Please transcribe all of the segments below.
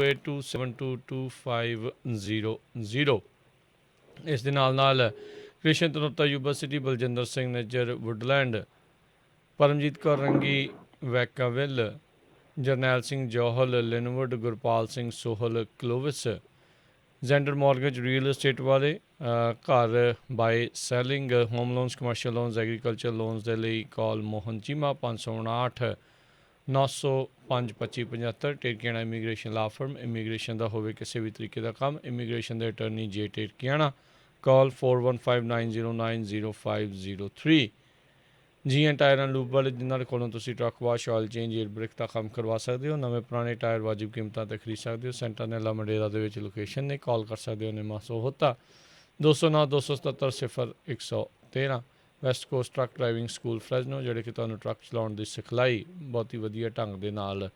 9827222500। ਇਸ ਦੇ ਨਾਲ Krishan Tanota Yuba City, Baljinder Singh Nijjar Woodland, Paramjit Kaur Rangi Vacaville, Jarnail Singh Johal Lynwood, Gurpal Singh Sohal Clovis, Zander mortgage real estate ਵਾਲੇ, ਘਰ buy selling, home loans, commercial loans, agriculture loans ਦੇ ਲਈ call Mohan Cheema 559 905 2575। Terkiana immigration law firm, immigration ਦਾ ਹੋਵੇ ਕਿਸੇ ਵੀ ਤਰੀਕੇ ਦਾ ਕੰਮ, ਇਮੀਗ੍ਰੇਸ਼ਨ ਦੇ ਅਟਰਨੀ ਜੇ ਟੇਰਕੀਆਣਾ, ਕਾਲ 4159090503। ਜੀ ਐਂਡ ਟਾਇਰ ਐਂਡ ਲੂਬ ਵਾਲੇ, ਜਿਨ੍ਹਾਂ ਦੇ ਕੋਲੋਂ ਤੁਸੀਂ truck wash, oil change, air brake ਦਾ ਕੰਮ ਕਰਵਾ ਸਕਦੇ ਹੋ। ਨਵੇਂ ਪੁਰਾਣੇ ਟਾਇਰ ਵਾਜਿਬ ਕੀਮਤਾਂ 'ਤੇ ਖਰੀਦ ਸਕਦੇ ਹੋ। ਸੈਂਟਾ ਨੈਲਾ ਮੰਡੇਰਾ ਦੇ ਵਿੱਚ ਲੋਕੇਸ਼ਨ ਨੇ, ਕਾਲ ਕਰ ਸਕਦੇ ਹੋ Nima Sohta 209 277 0113। West Coast truck driving school Fresno, ਜਿਹੜੇ ਕਿ ਤੁਹਾਨੂੰ ਟਰੱਕ ਚਲਾਉਣ ਦੀ ਸਿਖਲਾਈ ਬਹੁਤ ਹੀ ਵਧੀਆ ਢੰਗ ਦੇ ਨਾਲ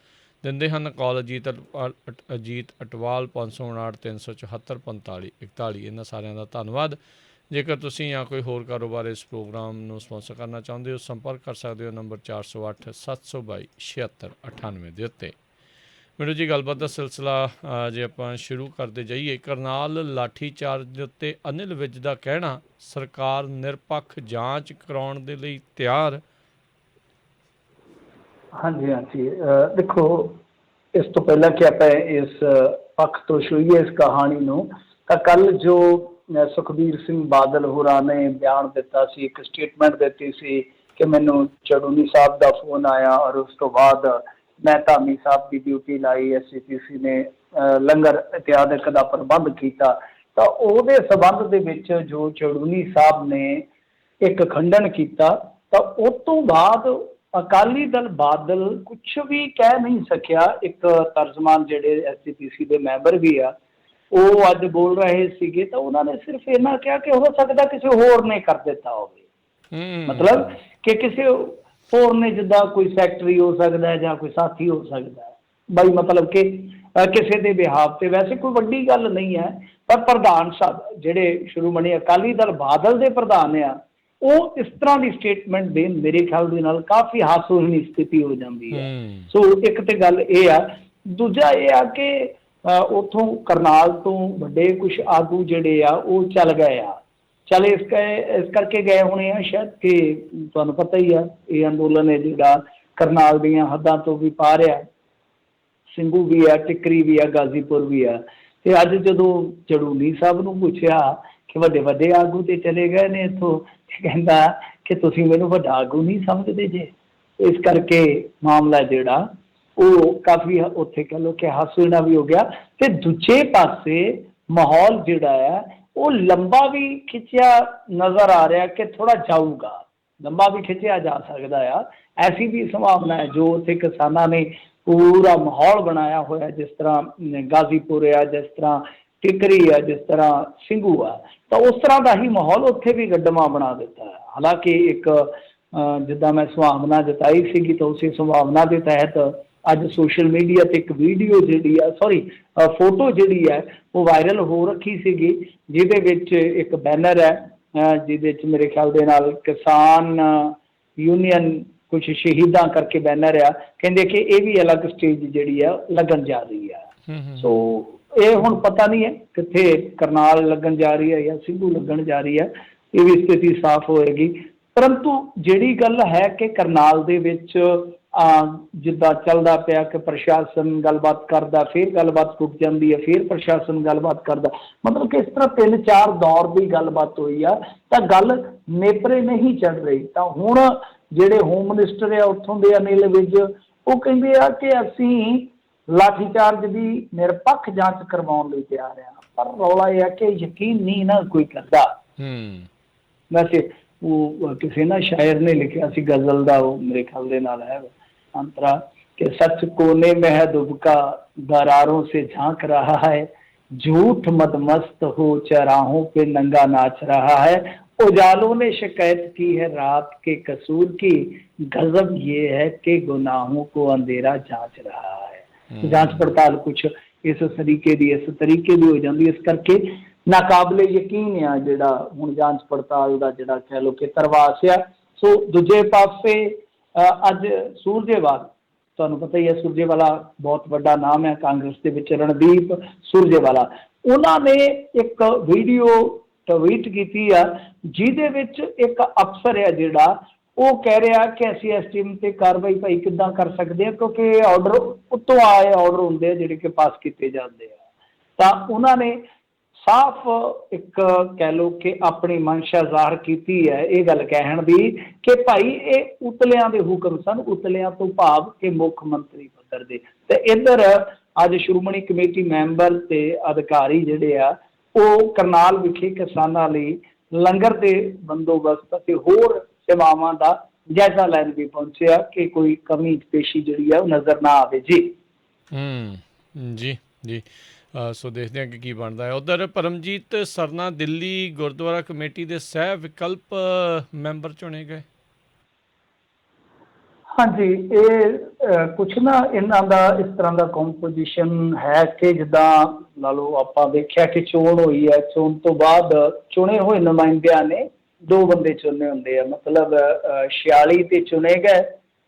ਦਿੰਦੇ ਹਨ। ਕਾਲ ਅਜੀਤ ਅਟਵਾਲ 559 374 4541। ਇਹਨਾਂ ਸਾਰਿਆਂ ਦਾ ਧੰਨਵਾਦ। ਜੇਕਰ ਤੁਸੀਂ ਜਾਂ ਕੋਈ ਹੋਰ ਕਾਰੋਬਾਰ ਇਸ ਪ੍ਰੋਗਰਾਮ ਨੂੰ ਸਪੋਂਸਰ ਕਰਨਾ ਚਾਹੁੰਦੇ ਹੋ, ਸੰਪਰਕ ਕਰ ਸਕਦੇ ਹੋ ਨੰਬਰ 408 722 7698 ਦੇ ਉੱਤੇ। ਮੈਨੂੰ ਜੀ ਗੱਲਬਾਤ ਦਾ ਸਿਲਸਿਲਾ ਜੇ ਆਪਾਂ ਸ਼ੁਰੂ ਕਰਦੇ ਜਾਈਏ, ਕਰਨਾਲ ਲਾਠੀਚਾਰਜ ਦੇ ਉੱਤੇ ਅਨਿਲ ਵਿਜ ਦਾ ਕਹਿਣਾ, ਸਰਕਾਰ ਨਿਰਪੱਖ ਜਾਂਚ ਕਰਾਉਣ ਦੇ ਲਈ ਤਿਆਰ। ਹਾਂਜੀ ਹਾਂਜੀ, ਦੇਖੋ ਇਸ ਤੋਂ ਪਹਿਲਾਂ ਕਿ ਆਪਾਂ ਇਸ ਪੱਖ ਤੋਂ ਛੂਈਏ ਇਸ ਕਹਾਣੀ ਨੂੰ, ਤਾਂ ਕੱਲ ਜੋ ਸੁਖਬੀਰ ਸਿੰਘ ਬਾਦਲ ਹੋਰਾਂ ਨੇ ਬਿਆਨ ਦਿੱਤਾ ਸੀ, ਇੱਕ ਸਟੇਟਮੈਂਟ ਦਿੱਤੀ ਸੀ ਕਿ ਮੈਨੂੰ ਚੜੂਨੀ ਸਾਹਿਬ ਦਾ ਫੋਨ ਆਇਆ ਔਰ ਉਸ ਤੋਂ ਬਾਅਦ ਮੈਂ ਧਾਮੀ ਸਾਹਿਬ ਦੀ ਡਿਊਟੀ ਲਾਈ, SCPC ਨੇ ਲੰਗਰ ਇਤਿਆਦਿਕ ਦਾ ਪ੍ਰਬੰਧ ਕੀਤਾ। ਤਾਂ ਉਹਦੇ ਸੰਬੰਧ ਦੇ ਵਿੱਚ ਜੋ ਚੜੂਨੀ ਸਾਹਿਬ ਨੇ ਇੱਕ ਖੰਡਨ ਕੀਤਾ, ਤਾਂ ਉਸ ਤੋਂ ਬਾਅਦ ਅਕਾਲੀ ਦਲ ਬਾਦਲ ਕੁਛ ਵੀ ਕਹਿ ਨਹੀਂ ਸਕਿਆ। ਇੱਕ ਤਰਜਮਾਨ ਜਿਹੜੇ SCPC ਦੇ ਮੈਂਬਰ ਵੀ ਆ, ਉਹ ਅੱਜ ਬੋਲ ਰਹੇ ਸੀਗੇ, ਤਾਂ ਉਹਨਾਂ ਨੇ ਸਿਰਫ ਇਹਨਾਂ ਕਿਹਾ ਕਿ ਹੋ ਸਕਦਾ ਕਿਸੇ ਹੋਰ ਨੇ ਕਰ ਦਿੱਤਾ ਹੋਵੇ। ਮਤਲਬ ਕਿ ਕਿਸੇ ਹੋਰ ਨੇ, ਜਿੱਦਾਂ ਕੋਈ ਸੈਕਟਰੀ ਹੋ ਸਕਦਾ ਹੈ ਜਾਂ ਕੋਈ ਸਾਥੀ ਹੋ ਸਕਦਾ ਹੈ, ਬਈ ਮਤਲਬ ਕਿ ਕਿਸੇ ਦੇ ਬਿਹਾਫ 'ਤੇ। ਵੈਸੇ ਕੋਈ ਵੱਡੀ ਗੱਲ ਨਹੀਂ ਹੈ, ਪਰ ਪ੍ਰਧਾਨ ਸਾਹਿਬ ਜਿਹੜੇ ਸ਼੍ਰੋਮਣੀ ਅਕਾਲੀ ਦਲ ਬਾਦਲ ਦੇ ਪ੍ਰਧਾਨ ਆ, ਉਹ ਇਸ ਤਰ੍ਹਾਂ ਦੀ ਸਟੇਟਮੈਂਟ ਦੇਣ, ਮੇਰੇ ਖਿਆਲ ਦੇ ਨਾਲ ਕਾਫੀ ਹਾਸੋਹੀਣੀ ਸਥਿਤੀ ਹੋ ਜਾਂਦੀ ਹੈ। ਸੋ ਇੱਕ ਤਾਂ ਗੱਲ ਇਹ ਆ। ਦੂਜਾ ਇਹ ਆ ਕਿ ਉੱਥੋਂ ਕਰਨਾਲ ਤੋਂ ਵੱਡੇ ਕੁਛ ਆਗੂ ਜਿਹੜੇ ਆ ਉਹ ਚੱਲ ਗਏ ਆ। ਚੱਲ ਇਸ ਕਰਕੇ ਗਏ ਹੋਣੇ ਆ ਸ਼ਾਇਦ ਕਿ ਤੁਹਾਨੂੰ ਪਤਾ ਹੀ ਆ, ਇਹ ਅੰਦੋਲਨ ਹੈ ਜਿਹੜਾ ਕਰਨਾਲ ਦੀਆਂ ਹੱਦਾਂ ਤੋਂ ਵੀ ਪਾ ਰਿਹਾ। ਸਿੰਘੂ ਵੀ ਆ, ਟਿੱਕਰੀ ਵੀ ਆ, ਗਾਜ਼ੀਪੁਰ ਵੀ ਆ। ਅਤੇ ਅੱਜ ਜਦੋਂ ਚੜੂਨੀ ਸਾਹਿਬ ਨੂੰ ਪੁੱਛਿਆ ਕਿ ਵੱਡੇ ਵੱਡੇ ਆਗੂ ਤੇ ਚਲੇ ਗਏ ਨੇ ਇੱਥੋਂ, ਕਹਿੰਦਾ ਕਿ ਤੁਸੀਂ ਮੈਨੂੰ ਵੱਡਾ ਆਗੂ ਨਹੀਂ ਸਮਝਦੇ ਜੇ। ਇਸ ਕਰਕੇ ਮਾਮਲਾ ਜਿਹੜਾ ਉਹ ਕਾਫੀ ਉੱਥੇ ਕਹਿ ਲਓ ਕਿ ਹਾਸੋਹੀਣਾ ਵੀ ਹੋ ਗਿਆ। ਅਤੇ ਦੂਜੇ ਪਾਸੇ ਮਾਹੌਲ ਜਿਹੜਾ ਹੈ ਉਹ ਲੰਬਾ ਵੀ ਖਿੱਚਿਆ ਨਜ਼ਰ ਆ ਰਿਹਾ ਕਿ ਥੋੜ੍ਹਾ ਜਾਊਗਾ, ਲੰਬਾ ਵੀ ਖਿੱਚਿਆ ਜਾ ਸਕਦਾ ਆ। ਐਸੀ ਵੀ ਸੰਭਾਵਨਾ ਹੈ ਜੋ ਉੱਥੇ ਕਿਸਾਨਾਂ ਨੇ ਪੂਰਾ ਮਾਹੌਲ ਬਣਾਇਆ ਹੋਇਆ, ਜਿਸ ਤਰ੍ਹਾਂ ਗਾਜ਼ੀਪੁਰ ਆ, ਜਿਸ ਤਰ੍ਹਾਂ ਟਿਕਰੀ ਆ, ਜਿਸ ਤਰ੍ਹਾਂ ਸਿੰਘੂ ਆ, ਤਾਂ ਉਸ ਤਰ੍ਹਾਂ ਦਾ ਹੀ ਮਾਹੌਲ ਉੱਥੇ ਵੀ ਗੱਡਮਾ ਬਣਾ ਦਿੱਤਾ ਹੈ। ਹਾਲਾਂਕਿ ਇੱਕ ਜਿੱਦਾਂ ਮੈਂ ਸੰਭਾਵਨਾ ਜਤਾਈ ਸੀਗੀ, ਤਾਂ ਉਸੇ ਸੰਭਾਵਨਾ ਦੇ ਤਹਿਤ ਅੱਜ ਸੋਸ਼ਲ ਮੀਡੀਆ 'ਤੇ ਇੱਕ ਵੀਡੀਓ ਜਿਹੜੀ ਆ, ਫੋਟੋ ਜਿਹੜੀ ਹੈ ਉਹ ਵਾਇਰਲ ਹੋ ਰੱਖੀ ਸੀਗੀ, ਜਿਹਦੇ ਵਿੱਚ ਇੱਕ ਬੈਨਰ ਹੈ ਜਿਹਦੇ 'ਚ ਮੇਰੇ ਖਿਆਲ ਦੇ ਨਾਲ ਕਿਸਾਨ ਯੂਨੀਅਨ ਕੁਛ ਸ਼ਹੀਦਾਂ ਕਰਕੇ ਬੈਨਰ ਆ। ਕਹਿੰਦੇ ਕਿ ਇਹ ਵੀ ਅਲੱਗ ਸਟੇਜ ਜਿਹੜੀ ਆ ਲੱਗਣ ਜਾ ਰਹੀ ਆ। ਸੋ ਇਹ ਹੁਣ ਪਤਾ ਨਹੀਂ ਹੈ ਕਿੱਥੇ ਕਰਨਾਲ ਲੱਗਣ ਜਾ ਰਹੀ ਹੈ ਜਾਂ ਸਿੰਘੂ ਲੱਗਣ ਜਾ ਰਹੀ ਹੈ, ਇਹ ਵੀ ਸਥਿਤੀ ਸਾਫ਼ ਹੋਏਗੀ। ਪਰੰਤੂ ਜਿਹੜੀ ਗੱਲ ਹੈ ਕਿ ਕਰਨਾਲ ਦੇ ਵਿੱਚ ਜਿੱਦਾਂ ਚੱਲਦਾ ਪਿਆ ਕਿ ਪ੍ਰਸ਼ਾਸਨ ਗੱਲਬਾਤ ਕਰਦਾ, ਫਿਰ ਗੱਲਬਾਤ ਟੁੱਟ ਜਾਂਦੀ ਹੈ, ਫਿਰ ਪ੍ਰਸ਼ਾਸਨ ਗੱਲਬਾਤ ਕਰਦਾ, ਮਤਲਬ ਕਿ ਇਸ ਤਰ੍ਹਾਂ 3-4 ਦੌਰ ਦੀ ਗੱਲਬਾਤ ਹੋਈ ਆ, ਤਾਂ ਗੱਲ ਨੇਪਰੇ ਨਹੀਂ ਚੜ੍ਹ ਰਹੀ। ਤਾਂ ਹੁਣ ਜਿਹੜੇ ਹੋਮ ਮਿਨਿਸਟਰ ਆ ਉੱਥੋਂ ਦੇ ਅਨਿਲ ਵਿਜ, ਉਹ ਕਹਿੰਦੇ ਆ ਕਿ ਅਸੀਂ ਲਾਠੀਚਾਰਜ ਦੀ ਨਿਰਪੱਖ ਜਾਂਚ ਕਰਵਾਉਣ ਲਈ ਤਿਆਰ ਆ। ਪਰ ਰੌਲਾ ਇਹ ਆ ਕਿ ਯਕੀਨ ਨਹੀਂ ਨਾ ਕੋਈ ਕਰਦਾ। ਵੈਸੇ ਉਹ ਕਿਸੇ ਨਾ ਸ਼ਾਇਰ ਨੇ ਲਿਖਿਆ ਸੀ ਗਜ਼ਲ ਦਾ, ਉਹ ਮੇਰੇ ਖਿਆਲ ਦੇ ਨਾਲ ਹੈ अंतरा कि सच कोने में है दुबका दरारों से झांक रहा है, झूठ मदमस्त हो चौराहों पे नंगा नाच रहा है, उजालों ने शिकायत की है रात के कसूर की, गजब ये है कि गुनाहों को अंधेरा जांच रहा है। जांच पड़ताल कुछ इस तरीके की हो जाती, इस करके नाकाबले यकीन आ जिहड़ा हुण जांच पड़ताल का जिहड़ा कह लो कि तरवास आ। सो दूजे पासे अज सूरजेवाल ਤੁਹਾਨੂੰ ਪਤਾ ਹੀ ਹੈ ਸੁਰਜੇਵਾਲਾ ਬਹੁਤ ਵੱਡਾ ਨਾਮ ਹੈ ਕਾਂਗਰਸ ਦੇ ਵਿੱਚ, ਰਣਦੀਪ ਸੁਰਜੇਵਾਲਾ, ਉਹਨਾਂ ਨੇ ਇੱਕ ਵੀਡੀਓ ਟਵੀਟ ਕੀਤੀ ਆ ਜਿਹਦੇ ਵਿੱਚ ਇੱਕ ਅਫਸਰ ਹੈ ਜਿਹੜਾ ਉਹ ਕਹਿ ਰਿਹਾ ਕਿ ਅਸੀਂ ਇਸ ਟੀਮ ਤੇ ਕਾਰਵਾਈ ਭਾਈ ਕਿੱਦਾਂ ਕਰ ਸਕਦੇ ਹਾਂ, ਕਿਉਂਕਿ ਇਹ ਆਰਡਰ ਉੱਤੋਂ ਆਏ ਆਰਡਰ ਹੁੰਦੇ ਆ ਜਿਹੜੇ ਕਿ ਪਾਸ ਕੀਤੇ ਜਾਂਦੇ ਆ। ਤਾਂ ਉਹਨਾਂ ਨੇ ਸਾਫ਼ ਇੱਕ ਕਹਿ ਲਓ ਕਿ ਆਪਣੀ ਮਨਸ਼ਾ ਜ਼ਾਹਰ ਕੀਤੀ ਹੈ ਇਹ ਗੱਲ ਕਹਿਣ ਦੀ ਕਿ ਭਾਈ ਇਹ ਉਤਲਿਆਂ ਦੇ ਹੁਕਮ ਸਨ, ਉਤਲਿਆਂ ਤੋਂ ਭਾਵ ਕਿ ਮੁੱਖ ਮੰਤਰੀ ਪੱਧਰ ਦੇ। ਤੇ ਇੱਧਰ ਅੱਜ ਸ਼੍ਰੋਮਣੀ ਕਮੇਟੀ ਮੈਂਬਰ ਤੇ ਅਧਿਕਾਰੀ ਜਿਹੜੇ ਆ ਉਹ ਕਰਨਾਲ ਵਿਖੇ ਕਿਸਾਨਾਂ ਲਈ ਲੰਗਰ ਦੇ ਬੰਦੋਬਸਤ ਅਤੇ ਹੋਰ ਸੇਵਾਵਾਂ ਦਾ ਜਾਇਜ਼ਾ ਲੈਣ ਵੀ ਪਹੁੰਚਿਆ ਕਿ ਕੋਈ ਕਮੀ ਪੇਸ਼ੀ ਜਿਹੜੀ ਆ ਉਹ ਨਜ਼ਰ ਨਾ ਆਵੇ। ਜੀ ਜੀ ਜੀ ਸੋ ਦੇਖਦੇ ਹਾਂ ਕਿ ਕੀ ਬਣਦਾ ਹੈ। ਉੱਧਰ ਪਰਮਜੀਤ ਸਰਨਾ ਦਿੱਲੀ ਗੁਰਦੁਆਰਾ ਕਮੇਟੀ ਦੇ ਸਹਿ ਵਿਕਲਪ ਮੈਂਬਰ ਚੁਣੇ ਗਏ। ਹਾਂਜੀ, ਇਹ ਕੁਛ ਨਾ ਇਹਨਾਂ ਦਾ ਇਸ ਤਰ੍ਹਾਂ ਦਾ ਕੰਪੋਜੀਸ਼ਨ ਹੈ ਕਿ ਜਿੱਦਾਂ ਲਾ ਲਓ ਆਪਾਂ ਦੇਖਿਆ ਕਿ ਚੋਣ ਹੋਈ ਹੈ, ਚੋਣ ਤੋਂ ਬਾਅਦ ਚੁਣੇ ਹੋਏ ਨੁਮਾਇੰਦਿਆਂ ਨੇ 2 ਬੰਦੇ ਚੁਣੇ ਹੁੰਦੇ ਆ, ਮਤਲਬ 46 ਤੇ ਚੁਣੇ ਗਏ